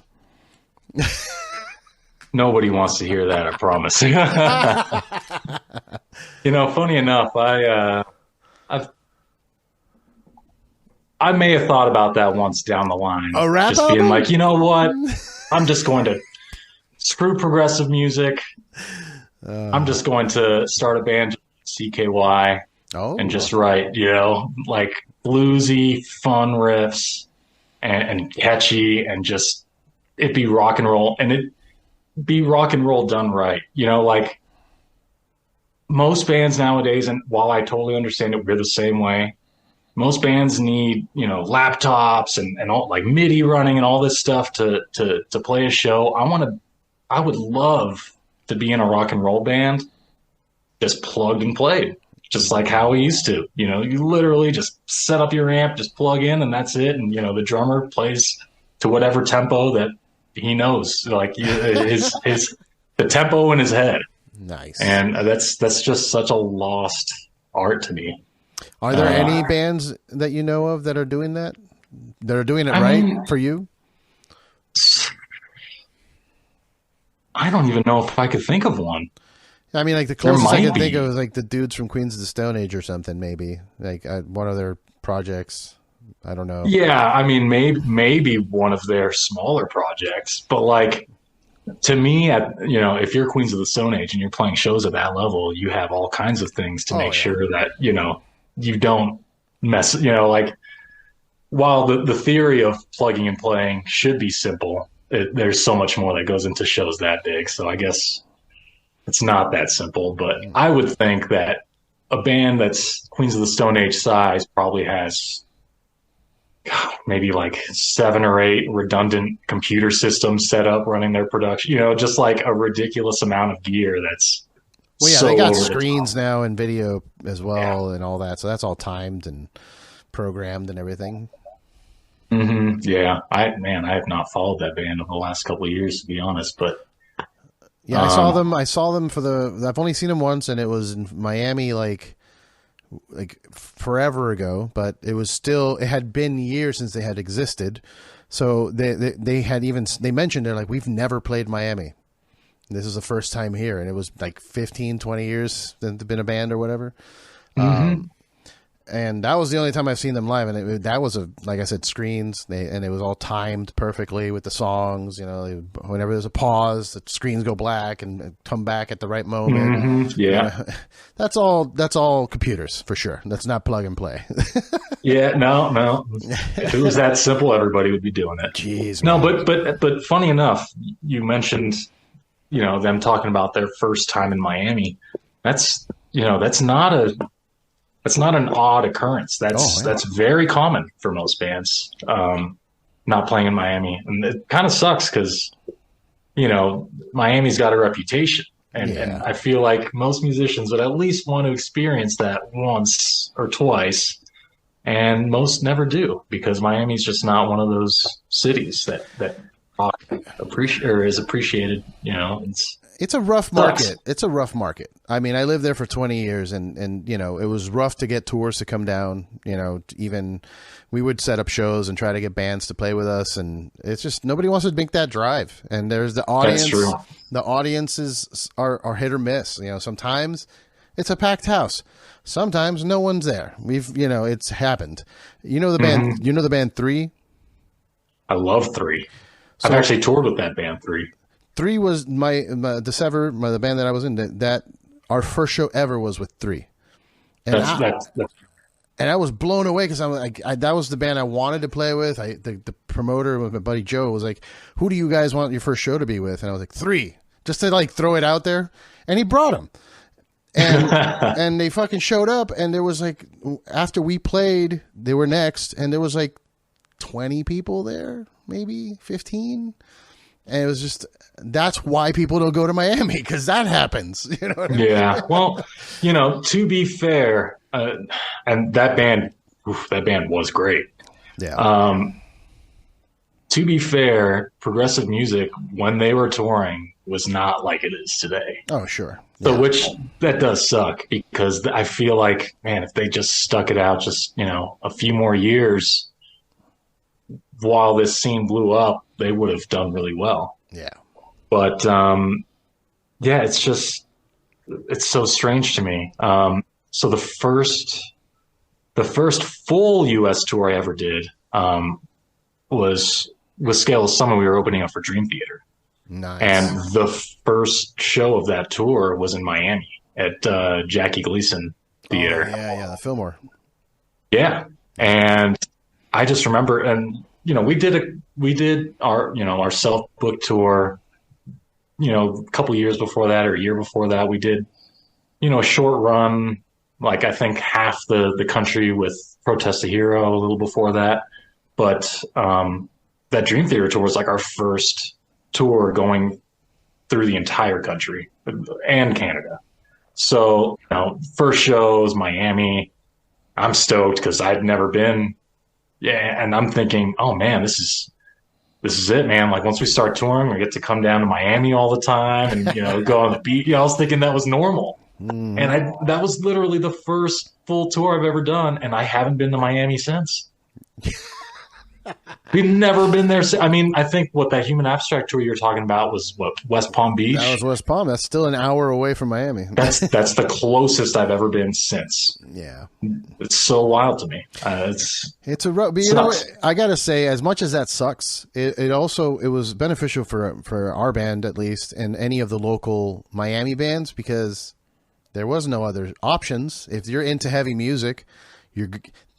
Nobody wants to hear that, I promise. You know, funny enough, I may have thought about that once down the line. A rap just album? Being like, you know what? I'm just going to screw progressive music. I'm just going to start a band, CKY, and just write, you know, like bluesy, fun riffs and catchy, and just it be rock and roll, and it be rock and roll done right. You know, like most bands nowadays, and while I totally understand it, we're the same way. Most bands need, you know, laptops and all, like MIDI running and all this stuff to play a show. I would love to be in a rock and roll band, just plugged and played, just like how we used to. You know, you literally just set up your amp, just plug in, and that's it. And, you know, the drummer plays to whatever tempo that he knows, like the tempo in his head. Nice. And that's just such a lost art to me. Are there any bands that you know of that are doing that? That are doing it for you? I don't even know if I could think of one. I mean, like the closest I could think of is like the dudes from Queens of the Stone Age or something, maybe. Like one of their projects. I don't know. Yeah, I mean, maybe one of their smaller projects. But like, to me, you know, if you're Queens of the Stone Age and you're playing shows at that level, you have all kinds of things to make sure that, you know, you don't mess, you know, like, while the theory of plugging and playing should be simple, there's so much more that goes into shows that big. So I guess it's not that simple, but I would think that a band that's Queens of the Stone Age size probably has maybe like 7 or 8 redundant computer systems set up running their production, you know, just like a ridiculous amount of gear that's they got screens now and video as well and all that. So that's all timed and programmed and everything. Mm-hmm. Yeah. I have not followed that band over the last couple of years, to be honest, but yeah, I saw them for I've only seen them once, and it was in Miami, like like forever ago, but it had been years since they had existed. So they mentioned, they're like, we've never played Miami. This is the first time here. And it was like 15, 20 years since they've been a band or whatever. And that was the only time I've seen them live. And that was like I said, screens. And it was all timed perfectly with the songs. You know, whenever there's a pause, the screens go black and come back at the right moment. Yeah. That's all computers for sure. That's not plug and play. Yeah, no. If it was that simple, everybody would be doing it. Jeez. No, but funny enough, you mentioned, you know, them talking about their first time in Miami. That's not an odd occurrence. That's very common for most bands, not playing in Miami. And it kind of sucks because, you know, Miami's got a reputation. And I feel like most musicians would at least want to experience that once or twice. And most never do, because Miami's just not one of those cities that rock is appreciated. You know, it's a rough market. It's a rough market. I mean, I lived there for 20 years and, you know, it was rough to get tours to come down, you know, even we would set up shows and try to get bands to play with us. And it's just, nobody wants to make that drive. And there's the audience. That's true. The audiences are hit or miss. You know, sometimes it's a packed house. Sometimes no one's there. It's happened. You know the band, you know the band 3? I love 3. I've actually toured with that band 3. 3 was the band that I was in, that our first show ever was with 3. And I was blown away because I'm like, that was the band I wanted to play with. The promoter with my buddy Joe was like, who do you guys want your first show to be with? And I was like, 3, just to like throw it out there. And he brought them. And they fucking showed up, and there was like, after we played, they were next, and there was like 20 people there, maybe 15. And it was just, that's why people don't go to Miami, because that happens. You know what I mean? Yeah. Well, you know, to be fair, and that band was great. Yeah. To be fair, progressive music, when they were touring, was not like it is today. Oh, sure. So, which that does suck, because I feel like, man, if they just stuck it out just, you know, a few more years while this scene blew up, they would have done really well. Yeah. But, it's so strange to me. So the first full U.S. tour I ever did was with Scale of Summer. We were opening up for Dream Theater. Nice. And the first show of that tour was in Miami at Jackie Gleason Theater. Oh, yeah, the Fillmore. Yeah. And I just remember, and, you know, we did our self-booked tour, you know, a couple years before that or a year before that. We did, you know, a short run, like I think half the country with Protest a Hero a little before that. But that Dream Theater tour was like our first tour going through the entire country and Canada. So, you know, first show was Miami. I'm stoked because I'd never been. Yeah, and I'm thinking, oh man, this is it, man. Like once we start touring, we get to come down to Miami all the time and, you know, go on the beach. You know, I was thinking that was normal. And that was literally the first full tour I've ever done, and I haven't been to Miami since. We've never been there. I mean, I think that Human Abstract tour you're talking about was West Palm Beach. That was West Palm. That's still an hour away from Miami. That's the closest I've ever been since. Yeah, it's so wild to me. It's a rough. But you know, I gotta say, as much as that sucks, it was beneficial for our band at least, and any of the local Miami bands, because there was no other options. If you're into heavy music,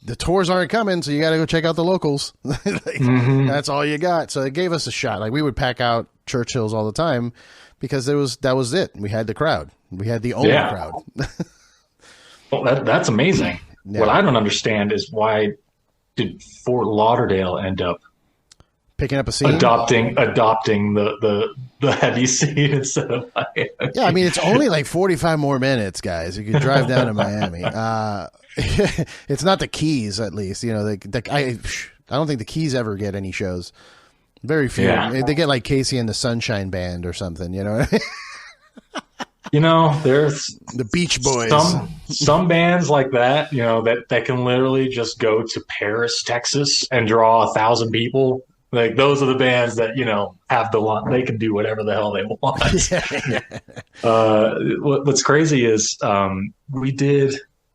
the tours aren't coming, so you got to go check out the locals. That's all you got. So it gave us a shot. Like we would pack out Churchill's all the time because that was it. We had the crowd. We had the only crowd. Well, that's amazing. Yeah. What I don't understand is why did Fort Lauderdale end up picking up a scene, adopting the heavy scene instead of Miami? Yeah, I mean it's only like 45 more minutes, guys. You could drive down to Miami. It's not the Keys, at least. You know, I don't think the Keys ever get any shows. Very few. Yeah. They get like Casey and the Sunshine Band or something. You know what I mean? There's The Beach Boys. Some bands like that, that can literally just go to Paris, Texas, and draw 1,000 people. Like those are the bands that have they can do whatever the hell they want. What's crazy is we did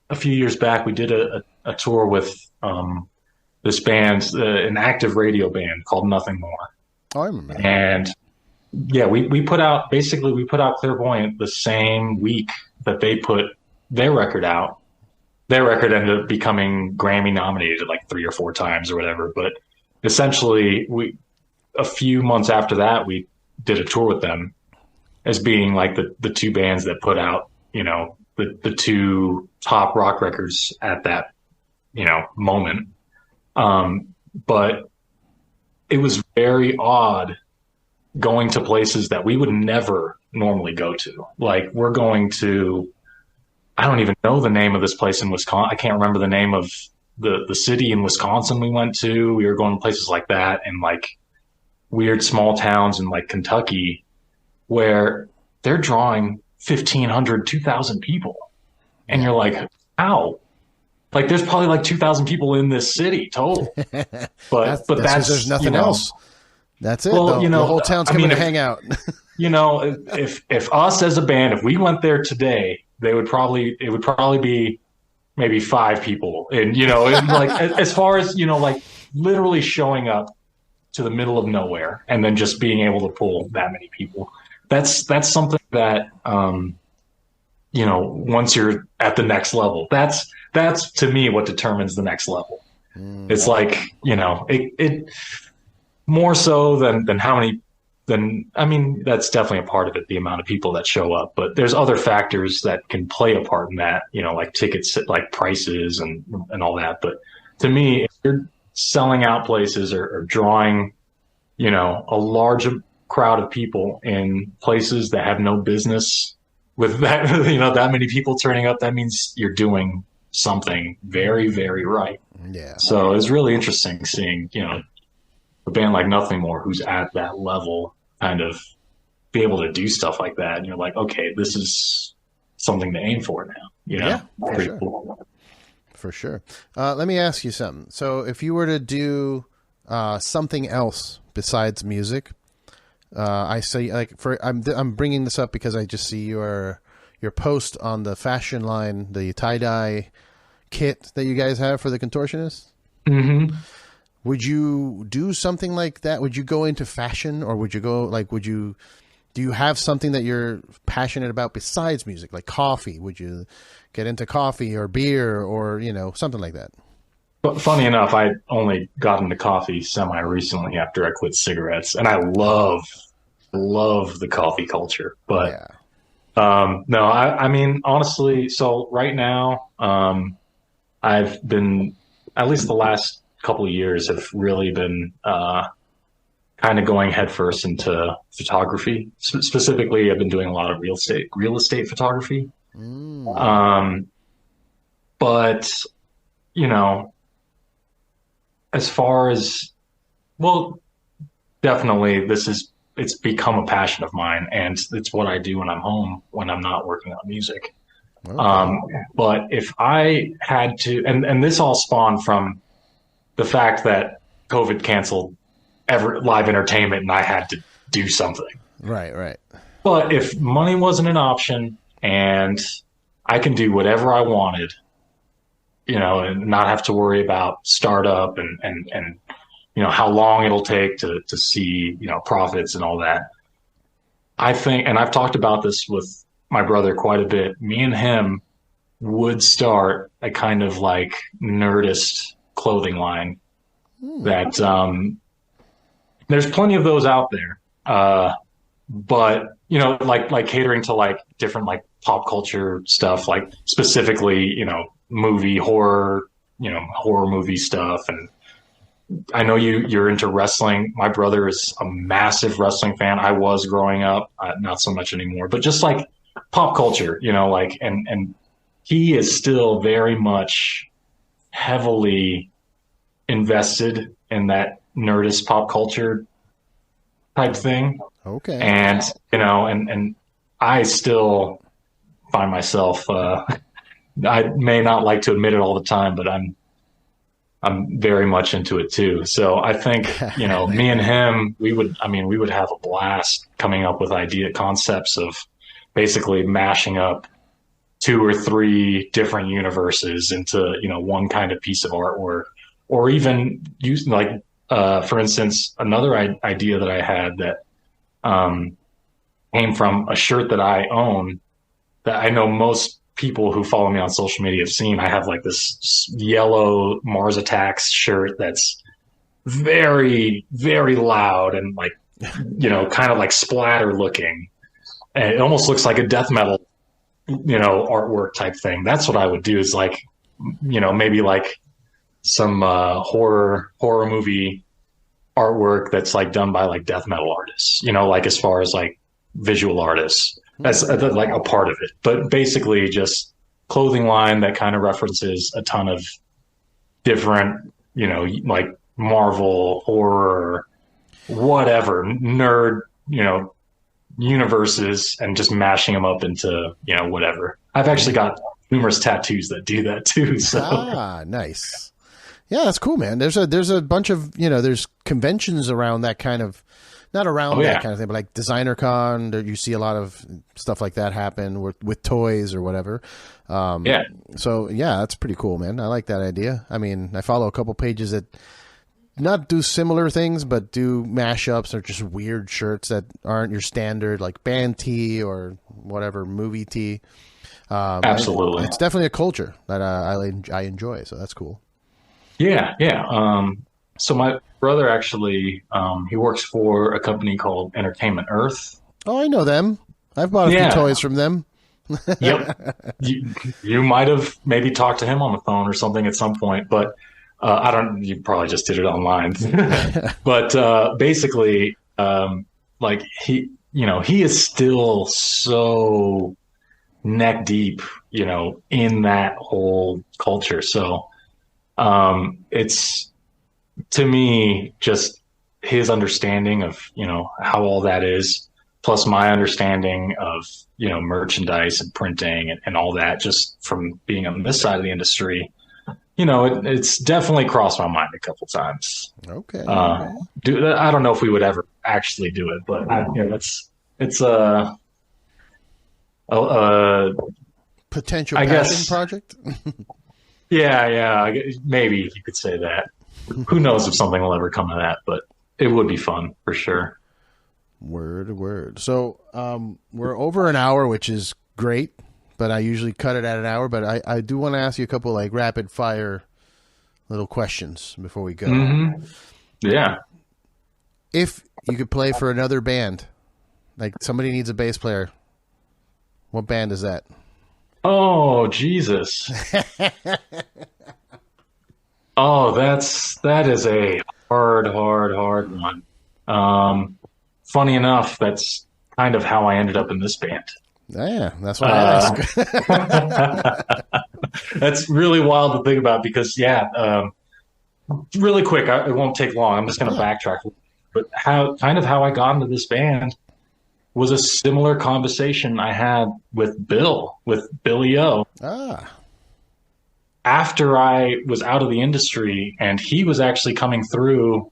a few years back. We did a tour with this band, an active radio band called Nothing More. Oh, I remember. And yeah, we put out Clairvoyant the same week that they put their record out. Their record ended up becoming Grammy nominated like 3 or 4 times or whatever. But essentially, a few months after that, we did a tour with them as being like the 2 bands that put out, the 2 top rock records at that, moment. But it was very odd going to places that we would never normally go to. Like we're going to, I don't even know the name of this place in Wisconsin. I can't remember the name of the city in Wisconsin we went to. We were going to places like that and like weird small towns in like Kentucky where they're drawing 1,500, 2,000 people. And you're like, how? Like there's probably like 2,000 people in this city total. But that's there's nothing else. That's it. Well, the whole town's coming to hang out. If us as a band, if we went there today, it would probably be maybe 5 people. And, like as far as, like literally showing up to the middle of nowhere and then just being able to pull that many people. That's something that, once you're at the next level, that's to me what determines the next level. It's like, it more so than how many, that's definitely a part of it, the amount of people that show up, but there's other factors that can play a part in that, like tickets, like prices and all that. But to me, if you're selling out places or drawing, a large crowd of people in places that have no business with that, that many people turning up, that means you're doing something very, very right. Yeah. So it's really interesting seeing, a band like Nothing More who's at that level kind of be able to do stuff like that. And you're like, okay, this is something to aim for now. Yeah, pretty sure. cool. For sure. Let me ask you something. So if you were to do something else besides music, I say I'm bringing this up because I just see your post on the fashion line, the tie-dye kit that you guys have for the Contortionist. Mm-hmm. Would you do something like that? Would you go into fashion, or would you go do you have something that you're passionate about besides music, like coffee? Would you get into coffee or beer or, something like that? But funny enough, I only got into coffee semi-recently after I quit cigarettes, and I love the coffee culture. But no, I mean, honestly, so right now, I've been, at least the last couple of years, have really been kind of going headfirst into photography. Specifically, I've been doing a lot of real estate photography. But as far as, well, definitely it's become a passion of mine, and it's what I do when I'm home, when I'm not working on music. Okay. But if I had to, and this all spawned from the fact that COVID canceled live entertainment and I had to do something. Right. But if money wasn't an option and I can do whatever I wanted, and not have to worry about startup and how long it'll take to see, profits and all that. I think, and I've talked about this with my brother quite a bit, me and him would start a kind of like Nerdist clothing line that there's plenty of those out there. But, like catering to like different like pop culture stuff, like specifically, horror movie stuff. And I know you're into wrestling. My brother is a massive wrestling fan. I was growing up, not so much anymore, but just like pop culture, and he is still very much heavily invested in that Nerdist pop culture type thing. Okay. And, and I still find myself, I may not like to admit it all the time, but I'm very much into it too. So I think, me and him, we would have a blast coming up with concepts of basically mashing up two or three different universes into, one kind of piece of artwork, or even use for instance, another idea that I had that, came from a shirt that I own that I know most people who follow me on social media have seen. I have like this yellow Mars Attacks shirt that's very, very loud and like, kind of like splatter looking. And it almost looks like a death metal, artwork type thing. That's what I would do, is like, maybe like some horror movie artwork that's like done by like death metal artists, like as far as like visual artists. That's like a part of it, but basically just clothing line that kind of references a ton of different, like Marvel, horror, whatever, nerd, universes, and just mashing them up into, whatever. I've actually got numerous tattoos that do that too. So. Nice. Yeah, that's cool, man. There's a bunch of, there's conventions around that kind of, not around that kind of thing, but like Designer Con, you see a lot of stuff like that happen with toys or whatever. So yeah, that's pretty cool, man. I like that idea. I mean, I follow a couple pages that not do similar things, but do mashups or just weird shirts that aren't your standard like band tee or whatever movie tee. Absolutely. It's definitely a culture that I enjoy. So that's cool. Yeah. So my brother actually, he works for a company called Entertainment Earth. Oh, I know them. I've bought a few toys from them. Yep. You might have maybe talked to him on the phone or something at some point, but you probably just did it online. But basically, like he is still so neck deep, in that whole culture. So it's, to me, just his understanding of, how all that is, plus my understanding of, merchandise and printing and all that, just from being on this side of the industry, it's definitely crossed my mind a couple times. Okay. I don't know if we would ever actually do it, but it's a potential passion project. Yeah, maybe you could say that. Who knows if something will ever come of that, but it would be fun for sure. Word. So we're over an hour, which is great, but I usually cut it at an hour. But I do want to ask you a couple like rapid fire little questions before we go. Mm-hmm. Yeah. If you could play for another band, like somebody needs a bass player, what band is that? Oh, Jesus. Oh, that is a hard one. Funny enough, that's kind of how I ended up in this band. Yeah, that's what I asked. That's really wild to think about because, really quick, it won't take long. I'm just going to backtrack. But how I got into this band was a similar conversation I had with Billy O. After I was out of the industry, and he was actually coming through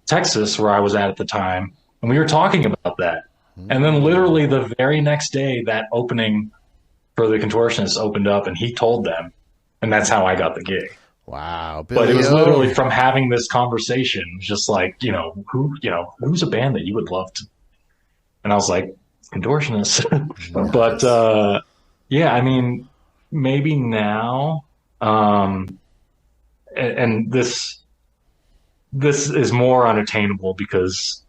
Texas where I was at the time, and we were talking about that. And then literally the very next day, that opening for the Contortionist opened up, and he told them, and that's how I got the gig. Wow. Billy But it was O. literally from having this conversation, just like, who's a band that you would love to? And I was like, Contortionist. Nice. But, I mean, maybe now, and this is more unattainable because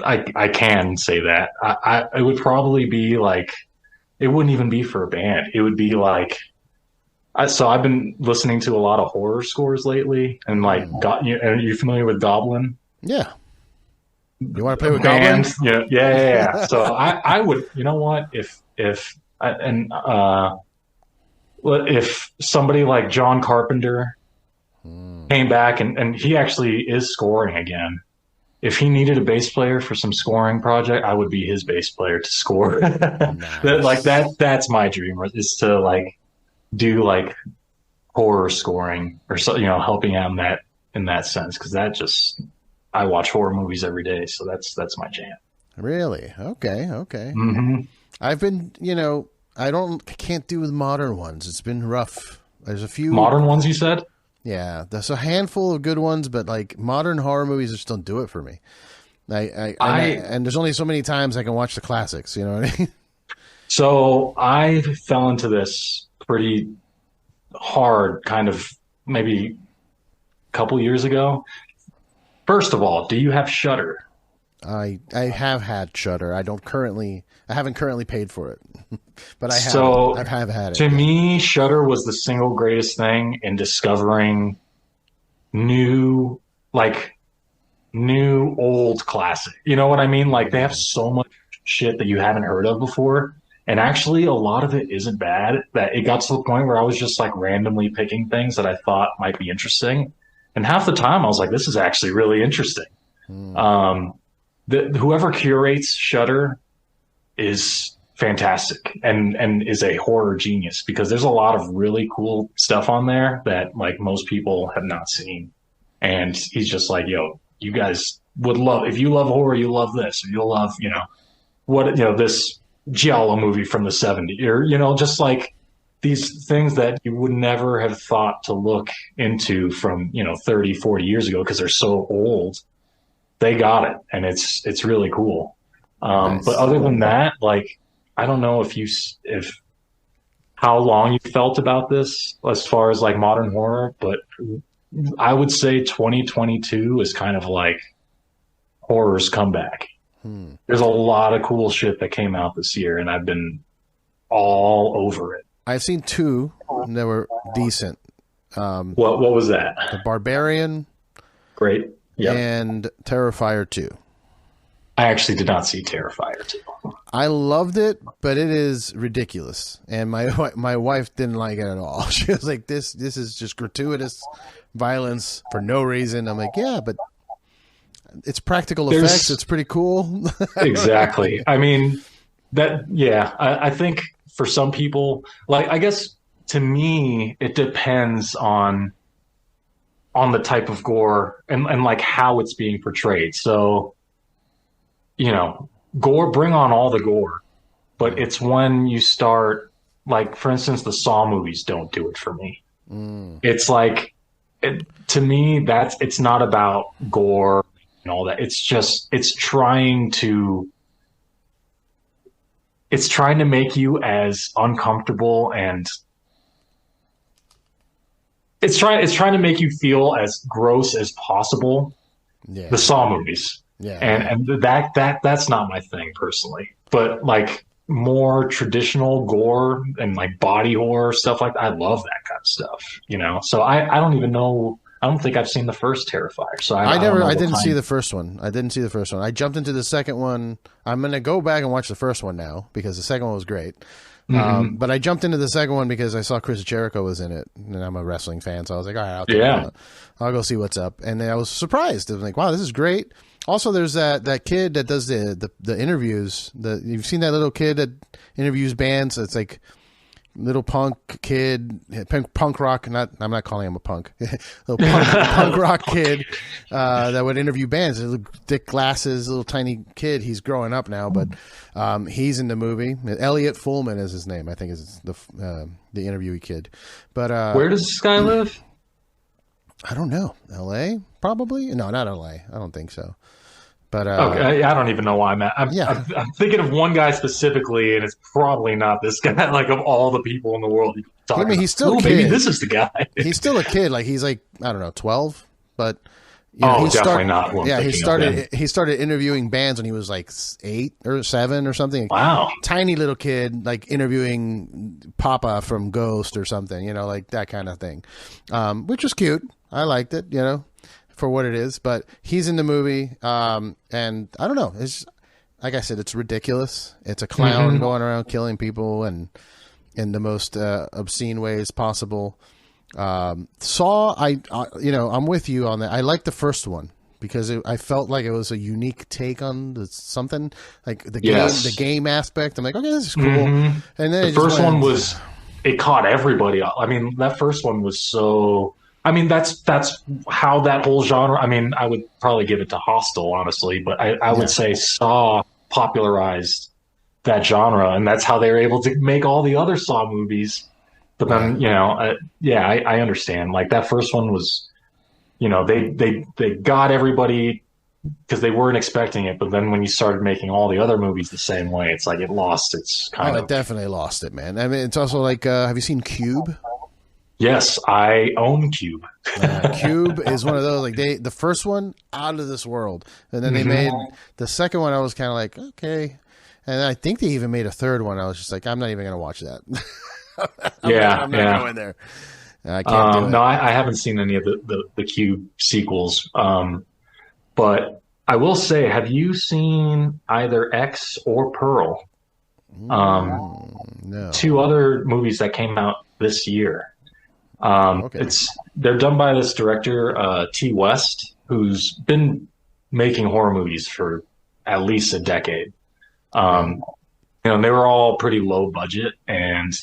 I can say that. It would probably be like, it wouldn't even be for a band. It would be like, so I've been listening to a lot of horror scores lately, and like, are you familiar with Goblin? Yeah. You want to play with band? Goblin? Yeah. So I would, you know what, if somebody like John Carpenter came back, and he actually is scoring again. if he needed a bass player for some scoring project, I would be his bass player to score. That's my dream, is to like do like horror scoring or so, helping out in that sense, because I watch horror movies every day, so that's my jam. Really? Okay. Mm-hmm. I've been, I can't do with modern ones. It's been rough. There's a few modern ones, you said? Yeah, there's a handful of good ones, but like modern horror movies just don't do it for me. And there's only so many times I can watch the classics. You know what I mean? So I fell into this pretty hard, kind of maybe a couple years ago. First of all, do you have Shudder? I have had Shudder. I haven't currently paid for it, but I have. So I have had it. To me, Shudder was the single greatest thing in discovering new old classic. You know what I mean? Like, they have so much shit that you haven't heard of before. And actually, a lot of it isn't bad. That it got to the point where I was just like randomly picking things that I thought might be interesting. And half the time I was like, this is actually really interesting. Whoever curates Shudder is fantastic and is a horror genius, because there's a lot of really cool stuff on there that like most people have not seen. And he's just like, yo, you guys would love, if you love horror, you love this. You'll love, this Giallo movie from the 70s, or, just like these things that you would never have thought to look into from, 30, 40 years ago, because they're so old. They got it. And it's really cool. Nice. But other than that, like, I don't know if how long you felt about this as far as like modern horror, but I would say 2022 is kind of like horror's comeback. There's a lot of cool shit that came out this year, and I've been all over it. I've seen two that were decent. What was that? The Barbarian. Great. Yep. And Terrifier 2. I actually did not see Terrifier 2. I loved it, but it is ridiculous. And my wife didn't like it at all. She was like, this is just gratuitous violence for no reason. I'm like, yeah, but it's practical effects. It's pretty cool. Exactly. I mean, I think for some people, like, I guess to me, it depends on the type of gore and like how it's being portrayed. So, gore, bring on all the gore, but it's when you start, like, for instance, the Saw movies don't do it for me. It's like, to me, it's not about gore and all that. It's trying to make you as uncomfortable, and it's trying to make you feel as gross as possible. Yeah. The Saw movies. Yeah. And that's not my thing personally. But like more traditional gore and like body horror stuff like that, I love that kind of stuff, So I don't even know. I don't think I've seen the first Terrifier. So I didn't see the first one. I jumped into the second one. I'm going to go back and watch the first one now because the second one was great. But I jumped into the second one because I saw Chris Jericho was in it, and I'm a wrestling fan, so I was like, all right, I'll go see what's up. And then I was surprised. I was like, wow, this is great. Also, there's that kid that does the interviews. You've seen that little kid that interviews bands? It's like little punk kid, punk rock. I'm not calling him a punk. Little punk rock kid that would interview bands. Little thick glasses, little tiny kid. He's growing up now, but he's in the movie. Elliot Fullman is his name. I think is the interviewee kid. But where does this guy live? I don't know. L.A. probably? No, not L.A. I don't think so. But okay, I don't even know why I'm at. I'm thinking of one guy specifically, and it's probably not this guy. Like, of all the people in the world, he's still a kid. Maybe this is the guy. He's still a kid. Like, he's like, I don't know, 12. But definitely not. He started interviewing bands when he was like 8 or 7 or something. Wow, tiny little kid, like interviewing Papa from Ghost or something. Like that kind of thing, which was cute. I liked it. For what it is, but he's in the movie, and I don't know. It's like I said, it's ridiculous. It's a clown going around killing people and in the most obscene ways possible. Saw, I'm with you on that. I like the first one because I felt like it was a unique take on something like the game aspect. I'm like, okay, this is cool. Mm-hmm. And then the first one it caught everybody up. I mean, that first one was so. I mean, that's how that whole genre. I mean, I would probably give it to Hostel, honestly, but I would say Saw popularized that genre, and that's how they were able to make all the other Saw movies. But then, I understand. Like that first one was, they got everybody because they weren't expecting it. But then when you started making all the other movies the same way, it's like it lost its kind of. It definitely lost it, man. I mean, it's also like, have you seen Cube? Yes, I own Cube. Cube is one of those, like the first one, out of this world. And then they made the second one. I was kind of like, okay. And I think they even made a third one. I was just like, I'm not even going to watch that. I'm not going there. I can't do it. No, I haven't seen any of the Cube sequels. But I will say, have you seen either X or Pearl? No. Two other movies that came out this year. They're done by this director, T. West, who's been making horror movies for at least a decade. They were all pretty low budget, and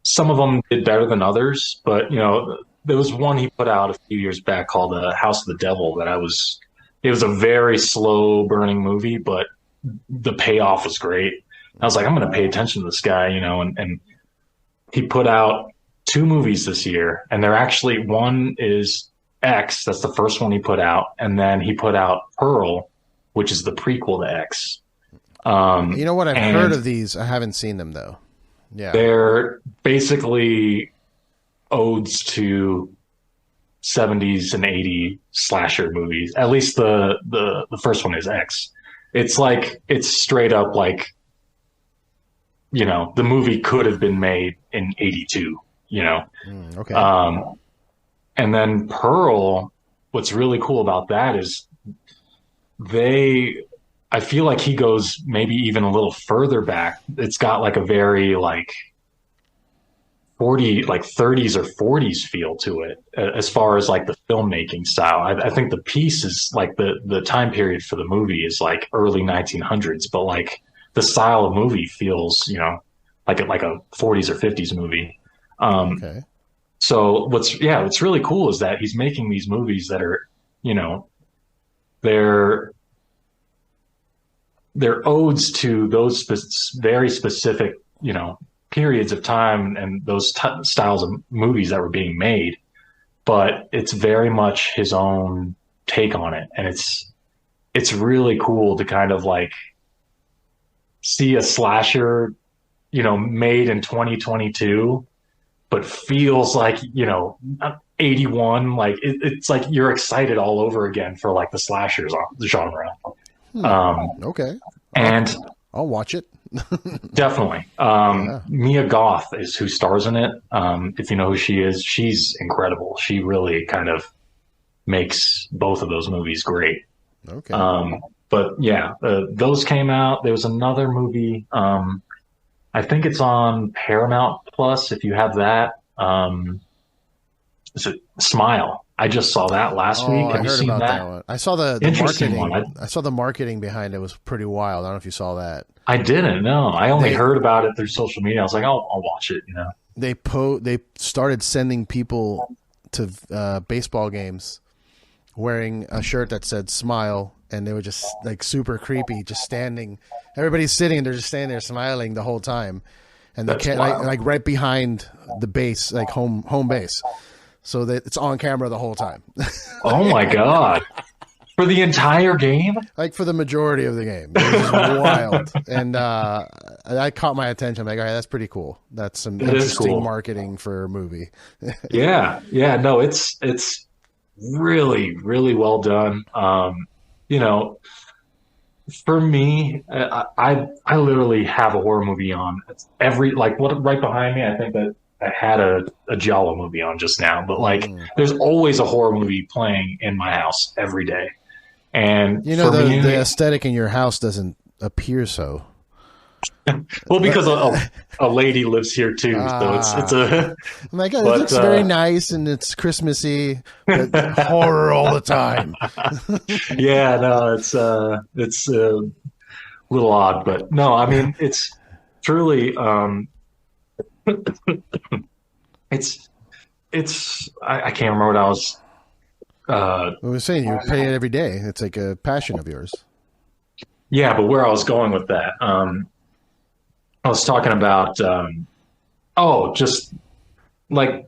some of them did better than others. But there was one he put out a few years back called House of the Devil that it was a very slow burning movie, but the payoff was great. I was like, I'm going to pay attention to this guy, and he put out 2 movies this year, and they're actually, one is X, that's the first one he put out, and then he put out Pearl, which is the prequel to X. You know what? I've heard of these. I haven't seen them though. Yeah, they're basically odes to 70s and 80s slasher movies. At least the first one is X. It's straight up like, the movie could have been made in 82. Okay. And then Pearl, what's really cool about that is I feel like he goes maybe even a little further back. It's got like a very 30s or 40s feel to it, as far as like the filmmaking style. I think the piece is like the time period for the movie is like early 1900s, but like the style of movie feels, like a 40s or 50s movie. Okay. So what's really cool is that he's making these movies that are, they're odes to those very specific, periods of time and those styles of movies that were being made, but it's very much his own take on it. And it's really cool to kind of like see a slasher, made in 2022, but feels like, 81, like it's like you're excited all over again for like the slashers genre. Okay. And I'll watch it. Definitely. Mia Goth is who stars in it. If you know who she is, she's incredible. She really kind of makes both of those movies great. Okay. But yeah, those came out. There was another movie. I think it's on Paramount Plus. If you have that, is it Smile? I just saw that last week. Have you seen that one? I saw the interesting marketing. one. I saw the marketing behind it was pretty wild. I don't know if you saw that. I didn't. No, I only heard about it through social media. I was like, I'll watch it. They started sending people to baseball games wearing a shirt that said "Smile," and they were just like super creepy, just standing. Everybody's sitting and they're just standing there smiling the whole time, and they can't like right behind the base, like home base. So that it's on camera the whole time. Oh my God. For the entire game? Like for the majority of the game. It was wild. And that caught my attention. I'm like, all right, that's pretty cool. That's some interesting marketing for a movie. Yeah. No, it's really, really well done. For me, I literally have a horror movie on. It's right behind me. I think that I had a Giallo movie on just now, but there's always a horror movie playing in my house every day. And the aesthetic in your house doesn't appear so. Well, because a lady lives here too, so it's a. I'm like, it looks very nice and it's Christmassy, but horror all the time. Yeah, no, it's a little odd, but no, I mean, it's truly, I can't remember what I was. I was saying you play it every day. It's like a passion of yours. Yeah, but where I was going with that, I was talking about, just like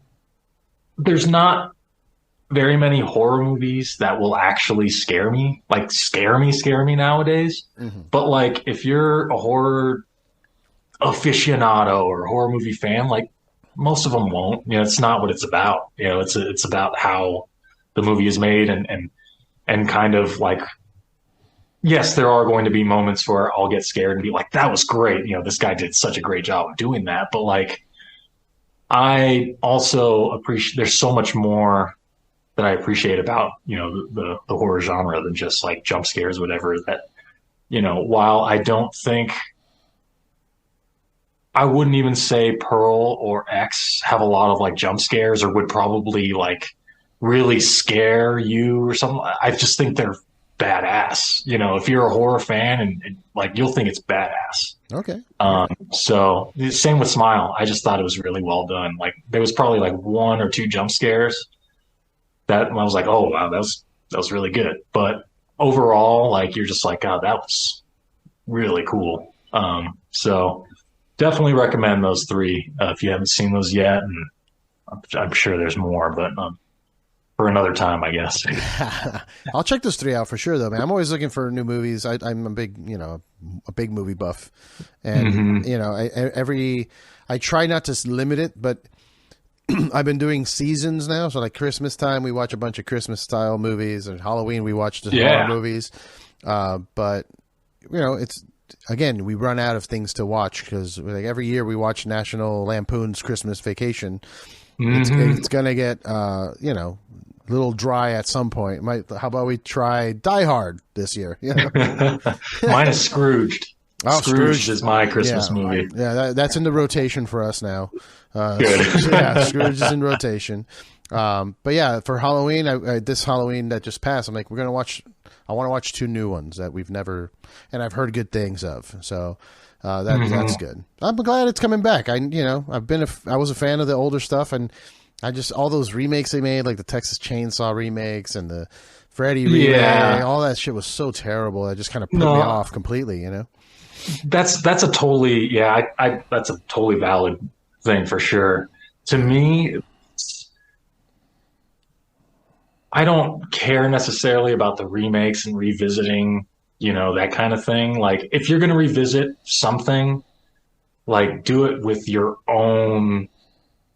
there's not very many horror movies that will actually scare me, like scare me nowadays. Mm-hmm. But like if you're a horror aficionado or a horror movie fan, like most of them won't. You know, it's not what it's about. You know, it's about how the movie is made and kind of like. Yes, there are going to be moments where I'll get scared and be like, that was great. You know, this guy did such a great job of doing that. But like, I also appreciate, there's so much more that I appreciate about, you know, the horror genre than just like jump scares, whatever that, you know, while I don't think, I wouldn't even say Pearl or X have a lot of like jump scares or would probably like really scare you or something. I just think they're badass. You know, if you're a horror fan and like you'll think it's badass. Okay. So same with Smile. I just thought it was really well done. Like there was probably like one or two jump scares that I was like, oh wow, that was really good. But overall, like you're just like, oh, that was really cool. So definitely recommend those three if you haven't seen those yet. And I'm sure there's more, but for another time, I guess. I'll check those three out for sure, though, man. I'm always looking for new movies. I'm a big, you know, a big movie buff, and you know, I try not to limit it, but I've been doing seasons now. So like Christmas time, we watch a bunch of Christmas style movies, and Halloween we watch the horror movies. But you know, it's again, we run out of things to watch because like every year we watch National Lampoon's Christmas Vacation. It's gonna get you know, a little dry at some point. How about we try Die Hard this year? You know? Mine is Scrooged. Oh, Scrooged is my Christmas movie. Yeah, that's in the rotation for us now. Good. Yeah, Scrooge is in rotation. But yeah, for Halloween, this Halloween that just passed, I'm like, I want to watch two new ones that we've never, and I've heard good things of. So that's good. I'm glad it's coming back. I was a fan of the older stuff, and I just all those remakes they made, like the Texas Chainsaw remakes and the Freddy remake, all that shit was so terrible. That just kind of put me off completely. You know, that's a totally that's a totally valid thing for sure. To me, I don't care necessarily about the remakes and revisiting, you know, that kind of thing. Like if you're going to revisit something, like do it with your own,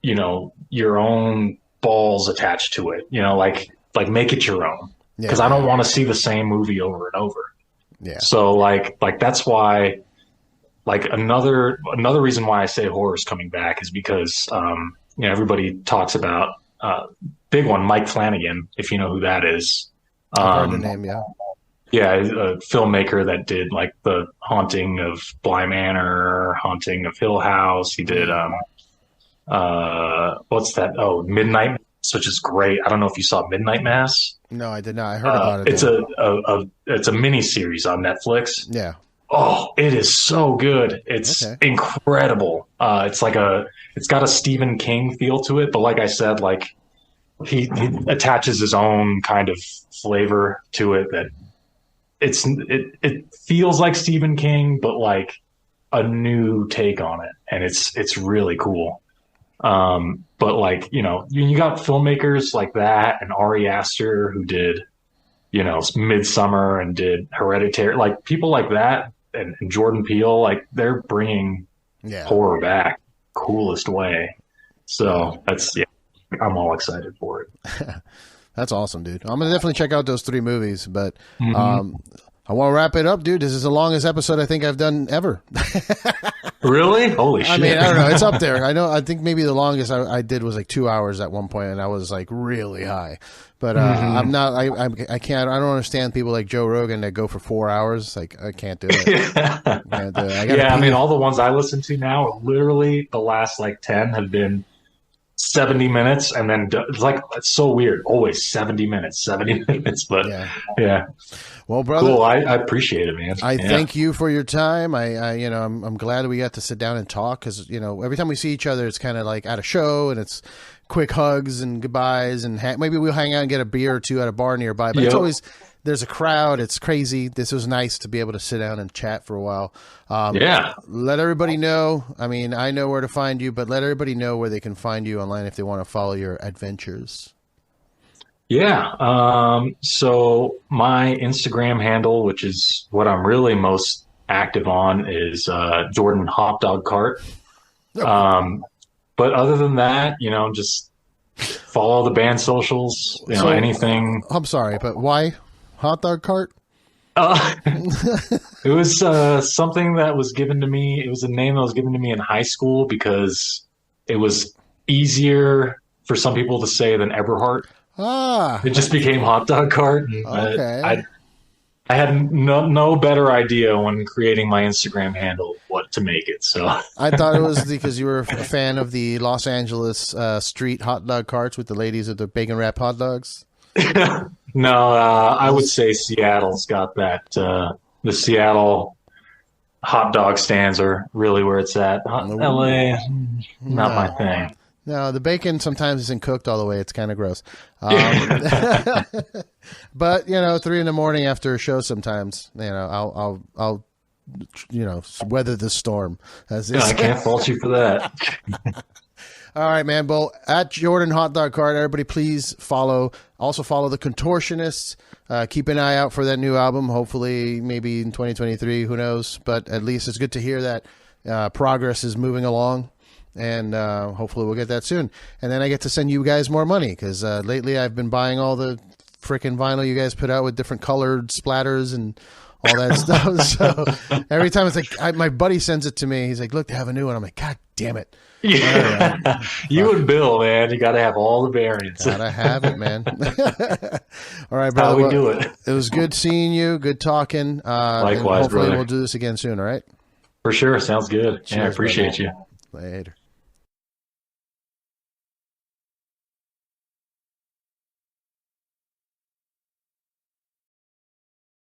you know, your own balls attached to it, you know, like make it your own. Because I don't want to see the same movie over and over. Yeah. So like that's why, like another reason why I say horror is coming back is because you know, everybody talks about big one, Mike Flanagan, if you know who that is. I've heard the name, yeah. Yeah, a filmmaker that did like The Haunting of Bly Manor, Haunting of Hill House. He did what's that? Oh, Midnight Mass, which is great. I don't know if you saw Midnight Mass. No, I did not. I heard about it. It's a mini series on Netflix. Yeah. Oh, it is so good. It's incredible. It's got a Stephen King feel to it, but like I said, like he attaches his own kind of flavor to it that it feels like Stephen King, but like a new take on it, and it's really cool. But like, you know, you got filmmakers like that and Ari Aster who did, you know, Midsummer and did Hereditary, like people like that, and Jordan Peele, like they're bringing horror back coolest way. So I'm all excited for it. That's awesome, dude. I'm gonna definitely check out those three movies, but I want to wrap it up, dude. This is the longest episode I think I've done ever. Really? Holy shit! I mean, I don't know. It's up there. I think maybe the longest I did was like 2 hours at one point, and I was like really high. But I'm not. I can't. I don't understand people like Joe Rogan that go for 4 hours. Like I can't do it. I mean, all the ones I listen to now, literally the last like 10 have been 70 minutes, and then it's so weird. Always 70 minutes. But yeah. Well, brother, cool. I appreciate it, man. I thank you for your time. I'm glad we got to sit down and talk because every time we see each other, it's kind of like at a show and it's quick hugs and goodbyes and maybe we'll hang out and get a beer or two at a bar nearby. But it's always there's a crowd. It's crazy. This was nice to be able to sit down and chat for a while. Let everybody know. I mean, I know where to find you, but let everybody know where they can find you online if they want to follow your adventures. Yeah. So my Instagram handle, which is what I'm really most active on, is Jordan Hot Dog Cart. But other than that, just follow the band socials, anything. I'm sorry, but why Hot Dog Cart? It was something that was given to me. It was a name that was given to me in high school because it was easier for some people to say than Eberhardt. It just became Hot Dog Cart. And okay. I had no better idea when creating my Instagram handle what to make it. So I thought it was because you were a fan of the Los Angeles street hot dog carts with the ladies with the bacon wrap hot dogs. No, I would say Seattle's got that. The Seattle hot dog stands are really where it's at. LA, not my thing. No, the bacon sometimes isn't cooked all the way. It's kind of gross. But 3 a.m. after a show, sometimes I'll weather the storm. I can't fault you for that. All right, man. Well, at Jordan Hot Dog Cart, everybody please follow. Also follow the Contortionists. Keep an eye out for that new album. Hopefully, maybe in 2023. Who knows? But at least it's good to hear that progress is moving along. And hopefully we'll get that soon. And then I get to send you guys more money because lately I've been buying all the freaking vinyl you guys put out with different colored splatters and all that stuff. So every time it's like my buddy sends it to me. He's like, look, they have a new one. I'm like, God damn it. Yeah. You and Bill, man, you got to have all the variants. Gotta have it, man. All right, brother. How we do it. It was good seeing you. Good talking. Likewise, hopefully brother. We'll do this again soon, all right? For sure. Sounds good. Cheers, I appreciate brother. you. Later.